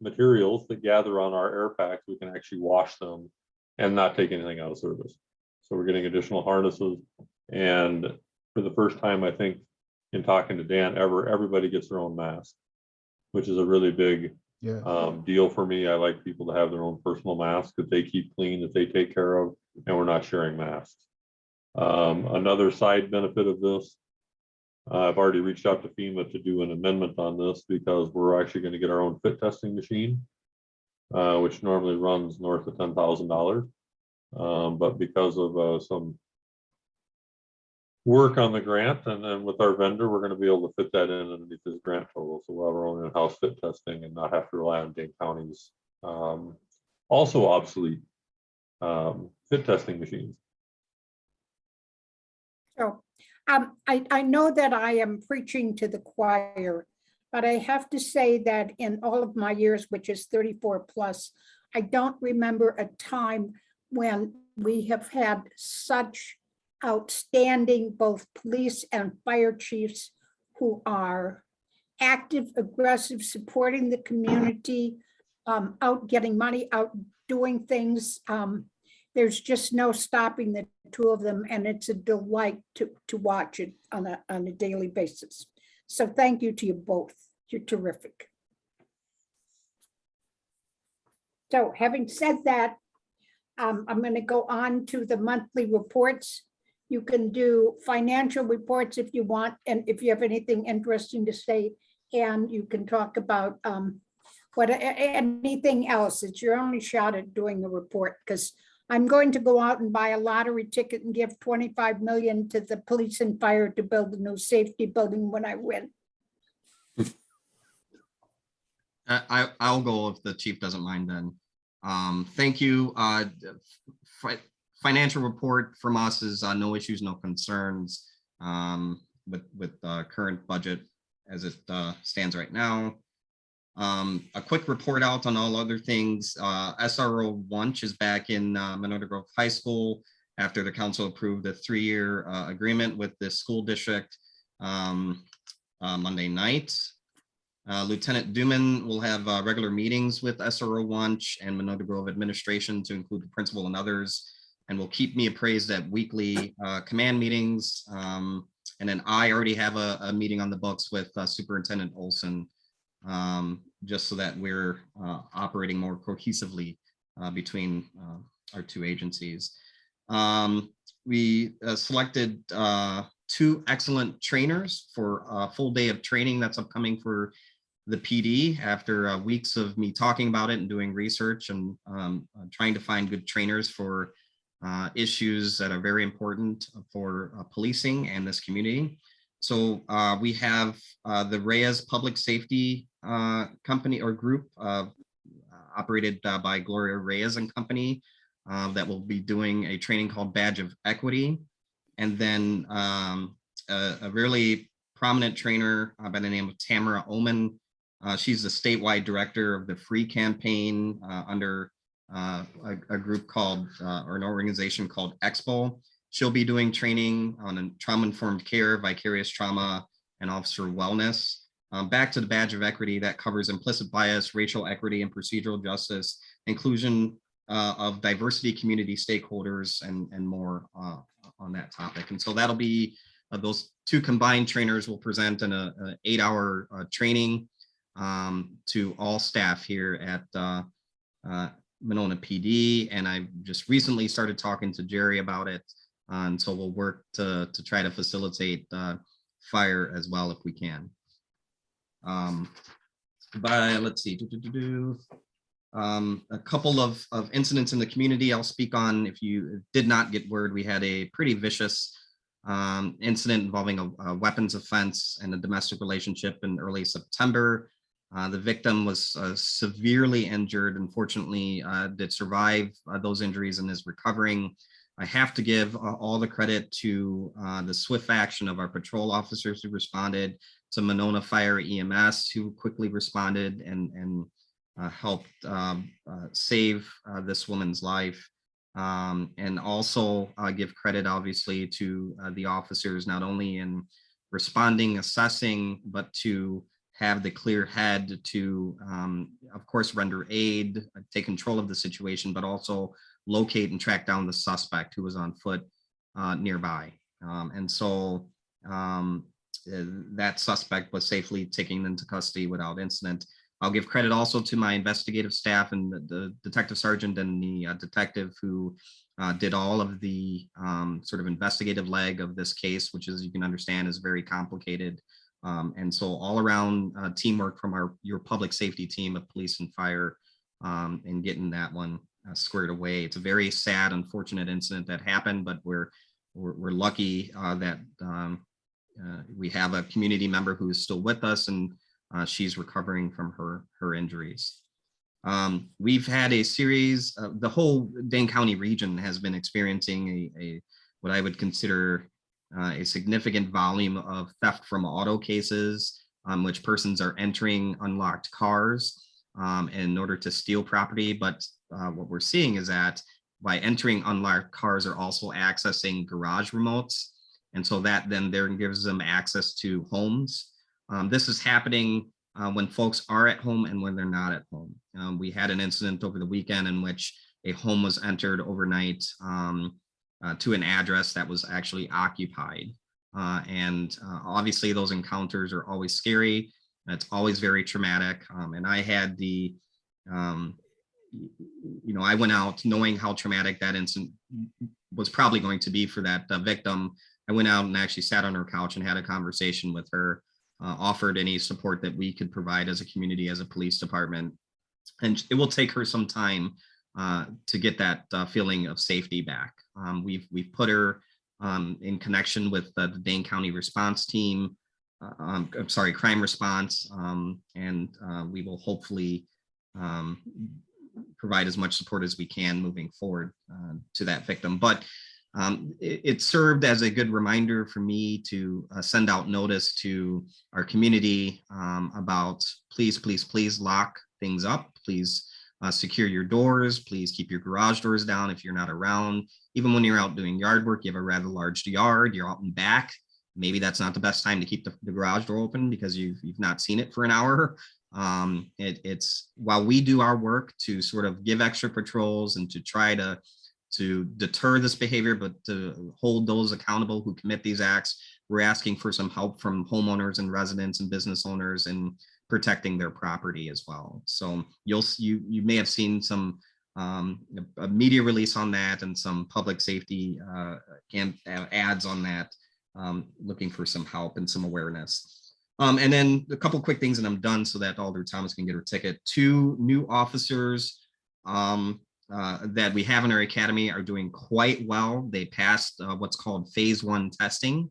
materials that gather on our air packs, we can actually wash them and not take anything out of service. So we're getting additional harnesses. And for the first time, I think, in talking to Dan, everybody gets their own mask, which is a really big deal for me. I like people to have their own personal mask that they keep clean, that they take care of, and we're not sharing masks. Another side benefit of this, I've already reached out to FEMA to do an amendment on this because we're actually going to get our own fit testing machine, which normally runs north of $10,000. But because of some work on the grant and then with our vendor, we're going to be able to fit that in underneath this grant total. So we'll have our own in-house fit testing and not have to rely on Dane County's also obsolete fit testing machines. So, I know that I am preaching to the choir, but I have to say that in all of my years, which is 34 plus, I don't remember a time when we have had such outstanding both police and fire chiefs who are active, aggressive, supporting the community, out getting money, out doing things. There's just no stopping the two of them, and it's a delight to watch it on a daily basis. So thank you to you both. You're terrific. So having said that, I'm going to go on to the monthly reports. You can do financial reports if you want, and if you have anything interesting to say, and you can talk about anything else. It's your only shot at doing a report, because I'm going to go out and buy a lottery ticket and give 25 million to the police and fire to build a new safety building when I win. I'll go if the chief doesn't mind then. Thank you. Financial report from us is no issues, no concerns with current budget as it stands right now. A quick report out on all other things. SRO Wunsch is back in Monona Grove High School after the council approved a 3-year agreement with the school district Monday night. Lieutenant Duman will have regular meetings with SRO Wunsch and Monona Grove administration to include the principal and others, and will keep me appraised at weekly command meetings. And then I already have a meeting on the books with Superintendent Olson, just so that we're operating more cohesively between our two agencies. We selected 2 excellent trainers for a full day of training that's upcoming for the PD after weeks of me talking about it and doing research and trying to find good trainers for issues that are very important for policing and this community. So we have the Reyes Public Safety Company or group operated by Gloria Reyes and Company that will be doing a training called Badge of Equity. And then a really prominent trainer by the name of Tamara Oman. She's the statewide director of the Free Campaign under a group called, or an organization called Expo. She'll be doing training on trauma-informed care, vicarious trauma, and officer wellness. Back to the Badge of Equity, that covers implicit bias, racial equity, and procedural justice, inclusion of diversity community stakeholders, and more on that topic. And so that'll be, those 2 combined trainers will present in an 8-hour training to all staff here at Monona PD. And I just recently started talking to Jerry about it. And so we'll work to try to facilitate fire as well if we can. Let's see, a couple of incidents in the community I'll speak on. If you did not get word, we had a pretty vicious incident involving a weapons offense and a domestic relationship in early September. The victim was severely injured. Unfortunately, did survive those injuries and is recovering. I have to give all the credit to the swift action of our patrol officers who responded, to Monona Fire EMS who quickly responded and helped save this woman's life. And also give credit, obviously, to the officers, not only in responding, assessing, but to have the clear head to, of course, render aid, take control of the situation, but also locate and track down the suspect who was on foot nearby. And so that suspect was safely taken into custody without incident. I'll give credit also to my investigative staff and the detective sergeant and the detective who did all of the sort of investigative leg of this case, which, as you can understand, is very complicated. And so all around teamwork from your public safety team of police and fire in getting that one squared away. It's a very sad, unfortunate incident that happened, but we're lucky that we have a community member who is still with us, and she's recovering from her injuries. We've had a series, the whole Dane County region has been experiencing a what I would consider a significant volume of theft from auto cases, which persons are entering unlocked cars in order to steal property. But what we're seeing is that by entering unlocked cars are also accessing garage remotes. And so that then there gives them access to homes. This is happening when folks are at home and when they're not at home. We had an incident over the weekend in which a home was entered overnight to an address that was actually occupied. Obviously those encounters are always scary. It's always very traumatic. And I had the, I went out knowing how traumatic that incident was probably going to be for that victim. I went out and actually sat on her couch and had a conversation with her, offered any support that we could provide as a community, as a police department. And it will take her some time to get that feeling of safety back. We've put her in connection with the Dane County response team, crime response, and we will hopefully provide as much support as we can moving forward to that victim. But it served as a good reminder for me to send out notice to our community about please lock things up. Please secure your doors. Please keep your garage doors down if you're not around. Even when you're out doing yard work, you have a rather large yard, you're out and back. Maybe that's not the best time to keep the garage door open because you've not seen it for an hour. It's while we do our work to sort of give extra patrols and to try to deter this behavior, but to hold those accountable who commit these acts, we're asking for some help from homeowners and residents and business owners in protecting their property as well. So you may have seen some a media release on that and some public safety ads on that, looking for some help and some awareness. And then a couple quick things and I'm done so that Alder Thomas can get her ticket. 2 new officers that we have in our academy are doing quite well. They passed what's called phase 1 testing,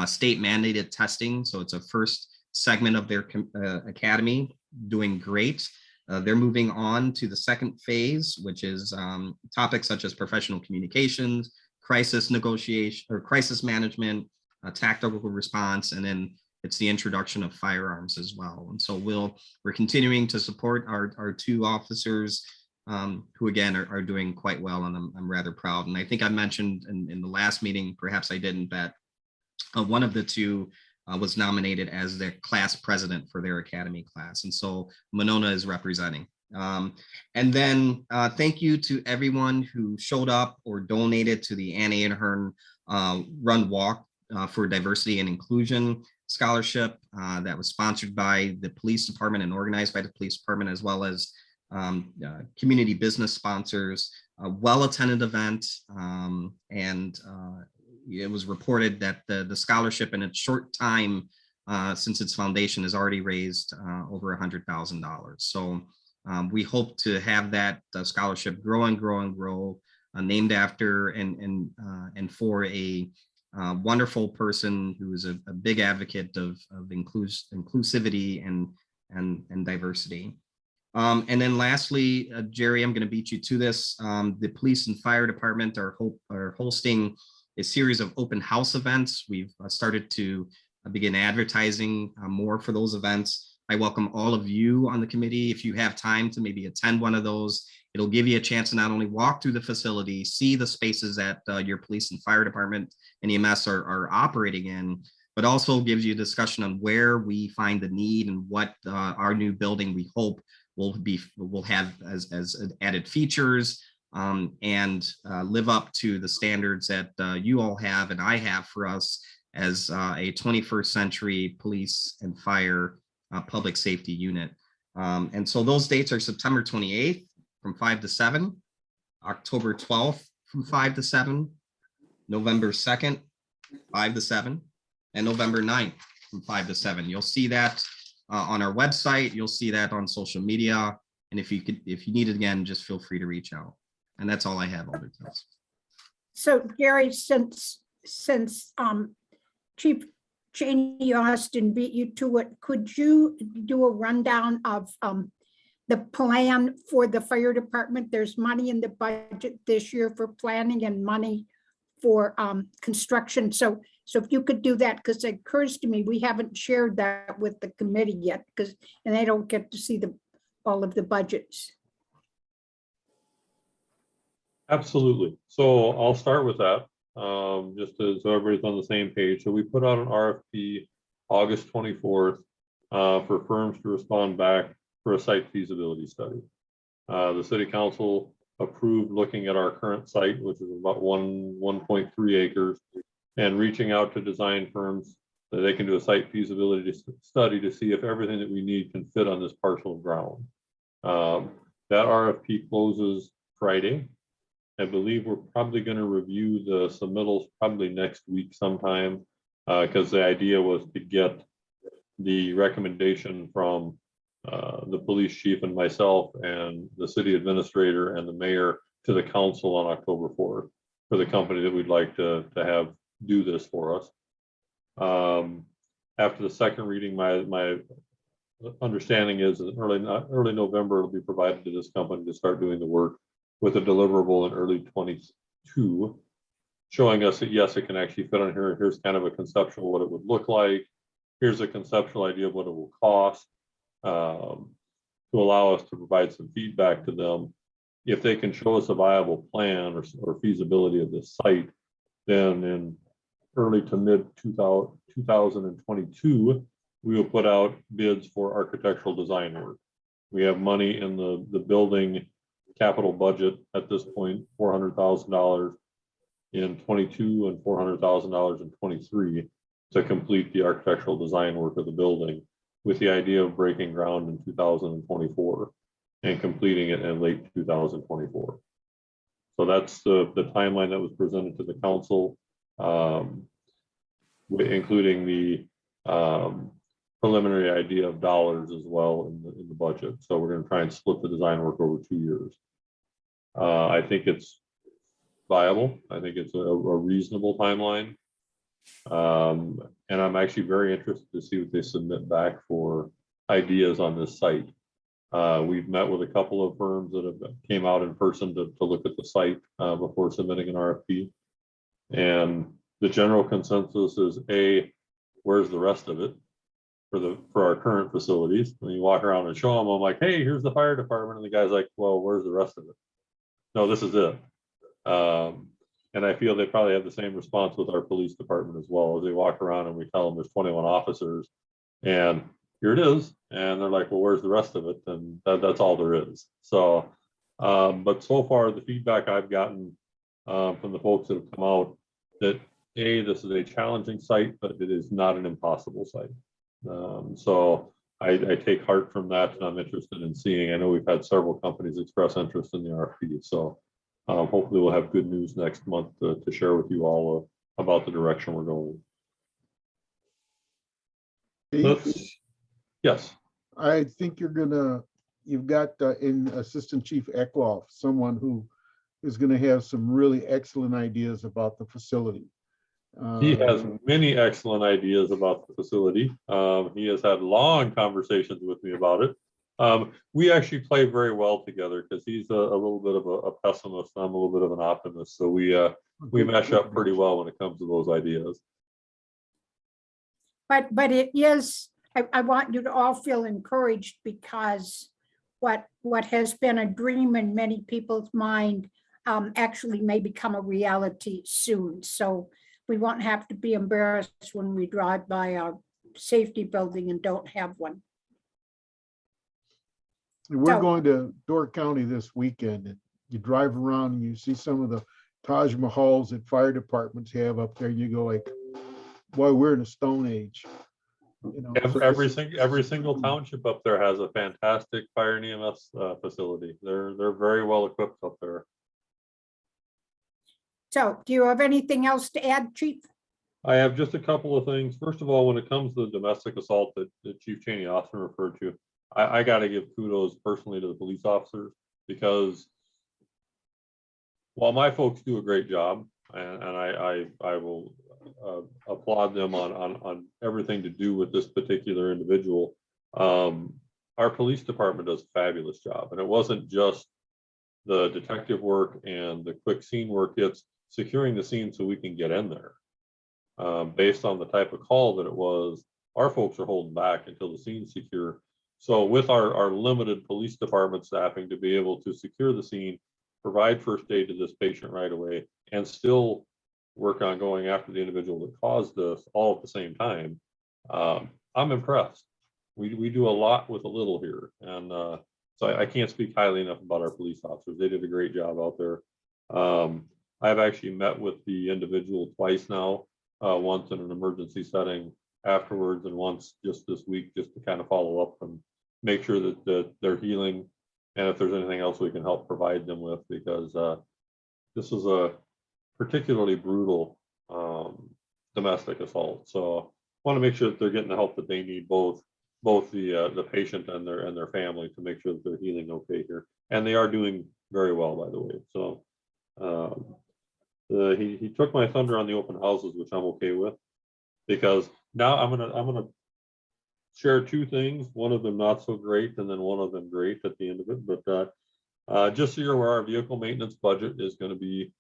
state mandated testing. So it's a first segment of their academy, doing great. They're moving on to the second phase, which is topics such as professional communications, crisis negotiation or crisis management, tactical response, and then it's the introduction of firearms as well. And so we're continuing to support our 2 officers who again are doing quite well, and I'm rather proud. And I think I mentioned in the last meeting, perhaps I didn't, that one of the 2 was nominated as the class president for their academy class. And so Monona is representing. And then thank you to everyone who showed up or donated to the Annie Ahern Run Walk for Diversity and Inclusion Scholarship that was sponsored by the police department and organized by the police department, as well as community business sponsors. A well-attended event, and it was reported that the scholarship in a short time since its foundation has already raised over $100,000. So we hope to have that scholarship grow and grow and grow, named after and for a wonderful person who is a big advocate of inclusivity and diversity. And then lastly, Jerry, I'm going to beat you to this. The police and fire department are hosting a series of open house events. We've started to begin advertising more for those events. I welcome all of you on the committee. If you have time to maybe attend one of those, it'll give you a chance to not only walk through the facility, see the spaces that your police and fire department and EMS are operating in, but also gives you a discussion on where we find the need and what our new building we hope will have as added features, and live up to the standards that you all have and I have for us as a 21st century police and fire public safety unit. And so those dates are September 28th from 5 to 7, October 12th from 5 to 7, November 2nd, 5 to 7, and November 9th from 5 to 7. You'll see that on our website. You'll see that on social media. And if you need it again, just feel free to reach out. And that's all I have, Alder Thomas. So Gary, since Chief Cheney Austin beat you to it, could you do a rundown of the plan for the fire department. There's money in the budget this year for planning and money for construction. So if you could do that, because it occurs to me, we haven't shared that with the committee yet, because, and they don't get to see all of the budgets. Absolutely. So I'll start with that, just so everybody's on the same page. So we put out an RFP August 24th for firms to respond back for a site feasibility study. The city council approved looking at our current site, which is about 1.3 acres, and reaching out to design firms that they can do a site feasibility study to see if everything that we need can fit on this parcel of ground. That RFP closes Friday. I believe we're probably going to review the submittals probably next week sometime, because the idea was to get the recommendation from the police chief and myself and the city administrator and the mayor to the council on October 4th for the company that we'd like to have do this for us. After the second reading, my understanding is that early November it'll be provided to this company to start doing the work, with a deliverable in early 22, showing us that yes, it can actually fit on here. Here's kind of a conceptual what it would look like. Here's a conceptual idea of what it will cost, to allow us to provide some feedback to them. If they can show us a viable plan or feasibility of this site, then in early to mid 2022, we will put out bids for architectural design work. We have money in the building capital budget at this point, $400,000 in 22 and $400,000 in 23 to complete the architectural design work of the building, with the idea of breaking ground in 2024 and completing it in late 2024. So that's the timeline that was presented to the council, including the preliminary idea of dollars as well in the budget. So we're going to try and split the design work over 2 years. I think it's viable. I think it's a reasonable timeline. And I'm actually very interested to see what they submit back for ideas on this site. We've met with a couple of firms that have came out in person to look at the site before submitting an RFP. And the general consensus is, A, where's the rest of it for our current facilities? When you walk around and show them, I'm like, hey, here's the fire department. And the guy's like, well, where's the rest of it? No, this is it. And I feel they probably have the same response with our police department as well. As they walk around and we tell them there's 21 officers and here it is. And they're like, well, where's the rest of it? And that's all there is. So, but so far the feedback I've gotten from the folks that have come out, that A, this is a challenging site, but it is not an impossible site. So I take heart from that, and I'm interested in seeing. I know we've had several companies express interest in the RFP. So hopefully we'll have good news next month to share with you all about the direction we're going. Yes. I think you've got in Assistant Chief Eckloff, someone who is gonna have some really excellent ideas about the facility. He has many excellent ideas about the facility. He has had long conversations with me about it. We actually play very well together because he's a little bit of a pessimist. I'm a little bit of an optimist. So we mesh up pretty well when it comes to those ideas. But it is, I want you to all feel encouraged, because what has been a dream in many people's mind actually may become a reality soon. So we won't have to be embarrassed when we drive by a safety building and don't have one. We're going to Door County this weekend, and you drive around and you see some of the Taj Mahals that fire departments have up there. You go like, boy, we're in a stone age. You know, Every single township up there has a fantastic fire and EMS facility. They're very well equipped up there. So do you have anything else to add, Chief? I have just a couple of things. First of all, when it comes to the domestic assault that Chief Cheney often referred to, I got to give kudos personally to the police officers, because while my folks do a great job, and I will applaud them on everything to do with this particular individual, our police department does a fabulous job. And it wasn't just the detective work and the quick scene work, it's securing the scene so we can get in there. Based on the type of call that it was, our folks are holding back until the scene's secure. So with our limited police department staffing to be able to secure the scene, provide first aid to this patient right away, and still work on going after the individual that caused this all at the same time, I'm impressed. We do a lot with a little here. And so I can't speak highly enough about our police officers. They did a great job out there. I've actually met with the individual twice now, once in an emergency setting afterwards, and once just this week, just to kind of follow up and make sure that they're healing, and if there's anything else we can help provide them with, because this is a particularly brutal domestic assault. So I want to make sure that they're getting the help that they need, both the patient and their family, to make sure that they're healing okay here, and they are doing very well, by the way. So he took my thunder on the open houses, which I'm okay with, because now I'm gonna share two things, one of them not so great and then one of them great at the end of it. But just so you're aware, our vehicle maintenance budget is going to be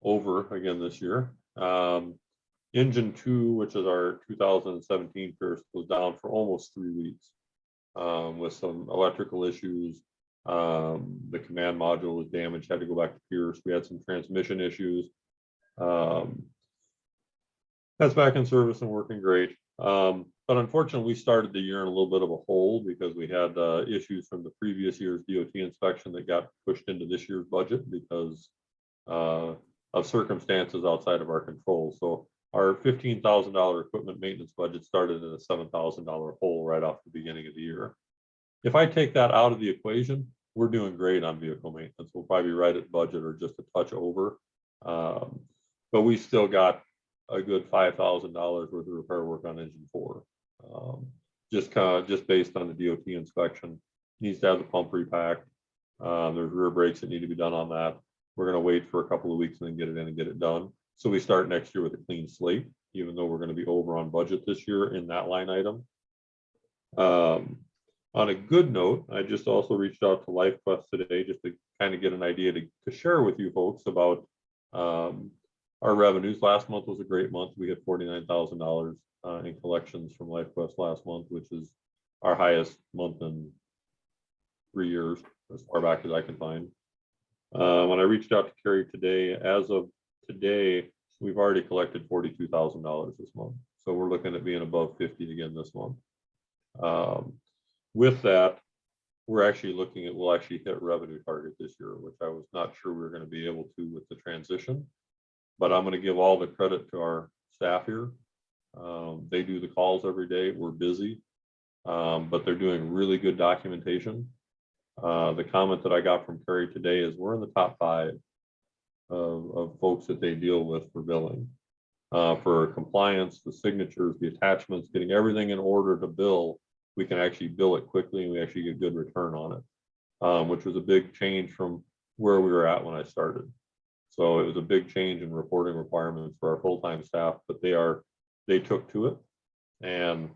over again this year. Engine 2, which is our 2017 Pierce, was down for almost 3 weeks with some electrical issues. The command module was damaged, had to go back to Pierce. We had some transmission issues. That's back in service and working great. But unfortunately, we started the year in a little bit of a hole because we had issues from the previous year's DOT inspection that got pushed into this year's budget because of circumstances outside of our control. So our $15,000 equipment maintenance budget started in a $7,000 hole right off the beginning of the year. If I take that out of the equation, we're doing great on vehicle maintenance. We'll probably be right at budget or just a touch over. But we still got a good $5,000 worth of repair work on engine 4. Just based on the DOT inspection. Needs to have the pump repacked. There's rear brakes that need to be done on that. We're going to wait for a couple of weeks and then get it in and get it done. So we start next year with a clean slate, even though we're going to be over on budget this year in that line item. On a good note, I just also reached out to LifeQuest today just to kind of get an idea to share with you folks about our revenues. Last month was a great month. We had $49,000 in collections from LifeQuest last month, which is our highest month in 3 years, as far back as I can find. When I reached out to Carrie today, as of today, we've already collected $42,000 this month. So we're looking at being above 50 again this month. With that, we're actually looking at, we'll actually hit revenue target this year, which I was not sure we were going to be able to with the transition. But I'm going to give all the credit to our staff here. They do the calls every day. We're busy, but they're doing really good documentation. The comment that I got from Carrie today is we're in the top 5 of folks that they deal with for billing, for compliance, the signatures, the attachments, getting everything in order to bill. We can actually bill it quickly and we actually get good return on it, which was a big change from where we were at when I started. So it was a big change in reporting requirements for our full-time staff, but they took to it. And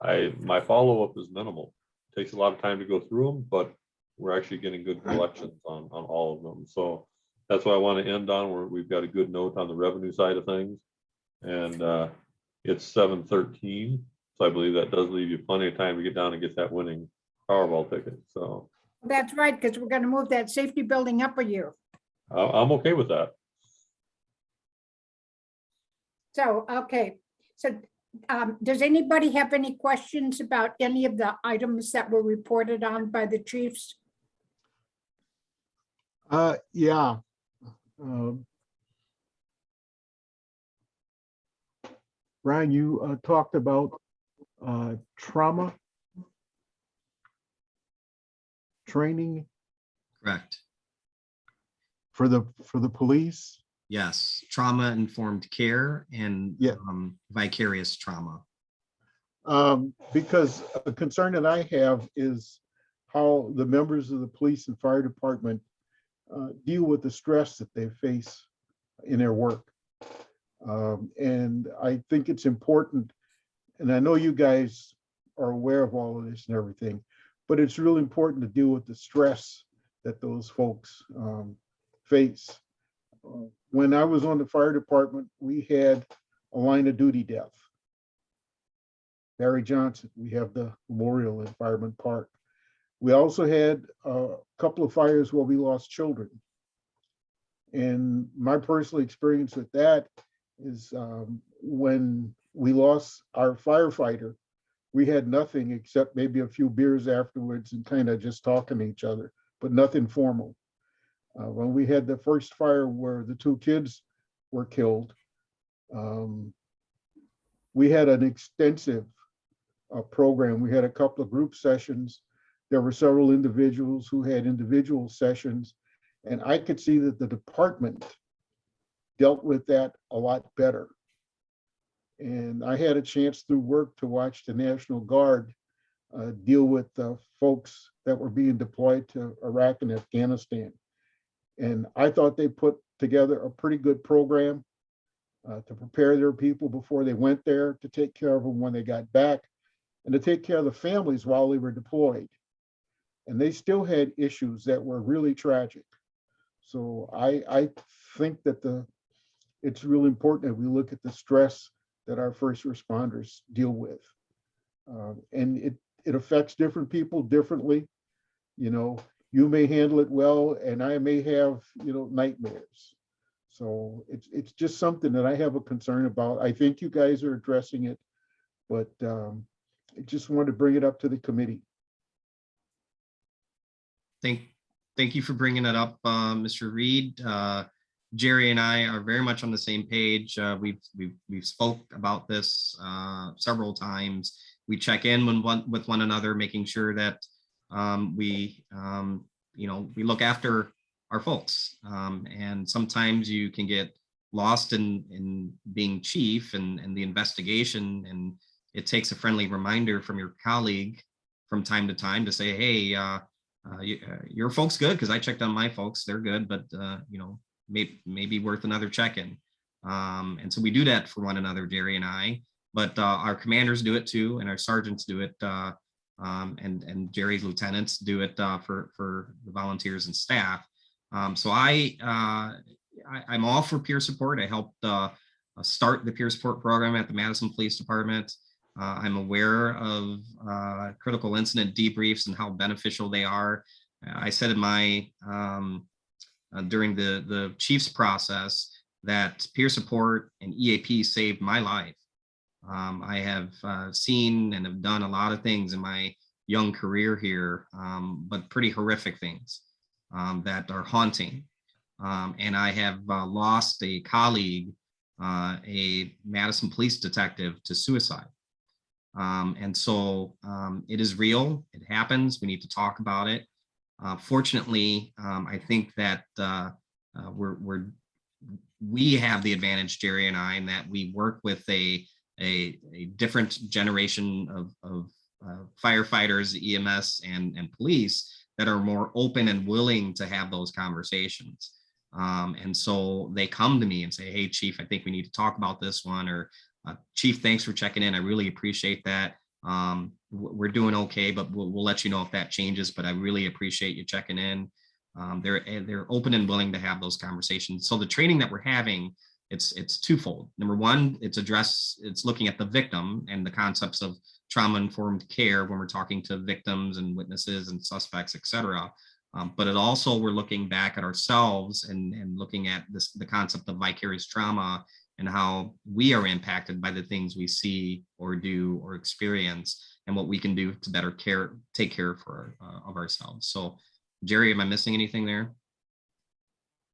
my follow-up is minimal. It takes a lot of time to go through them, but we're actually getting good collections on all of them. So that's what I want to end on, where we've got a good note on the revenue side of things. And it's 7:13. So I believe that does leave you plenty of time to get down and get that winning Powerball ticket. So That's right, because we're going to move that safety building up a year. I'm okay with that. So, okay. So does anybody have any questions about any of the items that were reported on by the chiefs? Yeah. Brian, you talked about trauma training Correct. for the police. Yes, trauma-informed care and Yeah. Vicarious trauma. Because a concern that I have is how the members of the police and fire department deal with the stress that they face in their work. And I think it's important, and I know you guys are aware of all of this and everything, but it's really important to deal with the stress that those folks face. When I was on the fire department, we had a line of duty death. Barry Johnson, we have the memorial in Fireman Park. We also had a couple of fires where we lost children. And my personal experience with that is when we lost our firefighter, we had nothing except maybe a few beers afterwards and kind of just talking to each other, but nothing formal. When we had the first fire where the 2 kids were killed, we had an extensive program. We had a couple of group sessions. There were several individuals who had individual sessions, and I could see that the department dealt with that a lot better. And I had a chance through work to watch the National Guard deal with the folks that were being deployed to Iraq and Afghanistan. And I thought they put together a pretty good program to prepare their people before they went there, to take care of them when they got back, and to take care of the families while they were deployed. And they still had issues that were really tragic. So I think that it's really important that we look at the stress that our first responders deal with. And it affects different people differently. You know, you may handle it well, and I may have, nightmares. So it's just something that I have a concern about. I think you guys are addressing it, but I just wanted to bring it up to the committee. Thank you for bringing it up, Mr. Reed. Jerry and I are very much on the same page. We've spoke about this several times. We check in with one another, making sure that we look after our folks. And sometimes you can get lost in being chief and the investigation, and it takes a friendly reminder from your colleague from time to time to say, hey, your folks good? Because I checked on my folks, they're good, but maybe worth another check-in. And so we do that for one another, Jerry and I, but our commanders do it too, and our sergeants do it, and Jerry's lieutenants do it for the volunteers and staff. So I'm all for peer support. I helped start the peer support program at the Madison Police Department. I'm aware of critical incident debriefs and how beneficial they are. I said in my during the chief's process that peer support and EAP saved my life. I have seen and have done a lot of things in my young career here, but pretty horrific things that are haunting. And I have lost a colleague, a Madison police detective, to suicide. And so it is real, it happens, we need to talk about it. Fortunately, I think that we have the advantage, Jerry and I, in that we work with a different generation of firefighters, EMS, and police that are more open and willing to have those conversations. And so they come to me and say, hey, Chief, I think we need to talk about this one, or Chief, thanks for checking in. I really appreciate that. We're doing okay, but we'll let you know if that changes, but I really appreciate you checking in. They're open and willing to have those conversations. So the training that we're having, it's twofold. Number one, it's looking at the victim and the concepts of trauma-informed care when we're talking to victims and witnesses and suspects, et cetera. But it also, we're looking back at ourselves and looking at the concept of vicarious trauma and how we are impacted by the things we see or do or experience, and what we can do to better take care of ourselves. So, Jerry, am I missing anything there?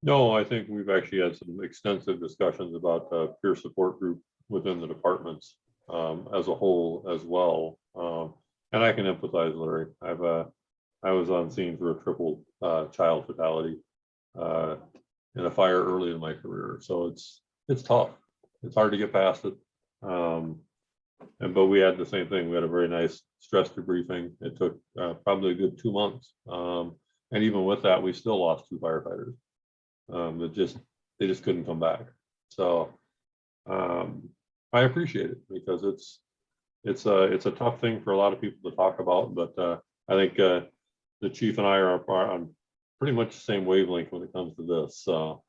No, I think we've actually had some extensive discussions about the peer support group within the departments as a whole as well. And I can empathize, Larry. I was on scene for a triple child fatality in a fire early in my career. So it's tough. It's hard to get past it. But we had the same thing. We had a very nice stress debriefing. It took probably a good 2 months. And even with that, we still lost 2 firefighters. They just couldn't come back. So I appreciate it, because it's a tough thing for a lot of people to talk about, but I think the chief and I are on pretty much the same wavelength when it comes to this. So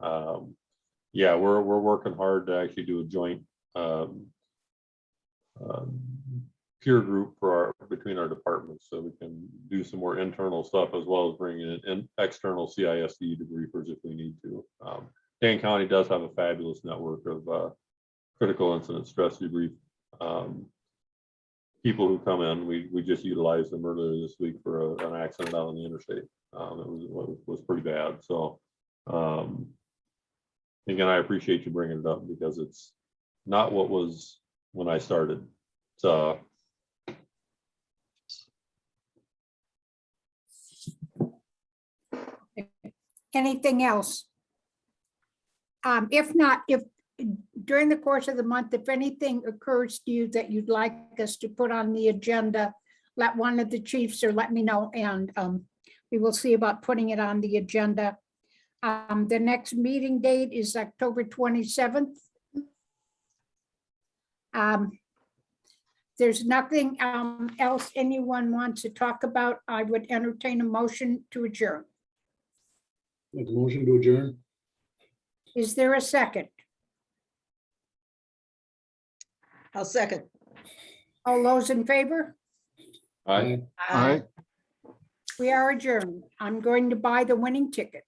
yeah, we're working hard to actually do a joint peer group between our departments, so we can do some more internal stuff as well as bringing in external CISD debriefers if we need to. Dane County does have a fabulous network of critical incident stress debrief people who come in. We just utilized them earlier this week for an accident out on the interstate. It was pretty bad. So again, I appreciate you bringing it up because it's not what was when I started. So Anything else? If not, if during the course of the month, if anything occurs to you that you'd like us to put on the agenda, let one of the chiefs or let me know, and we will see about putting it on the agenda. The next meeting date is October 27th. There's nothing else anyone wants to talk about. I would entertain a motion to adjourn. Make a motion to adjourn. Is there a second? I'll second. All those in favor? I Aye. We are adjourned. I'm going to buy the winning ticket.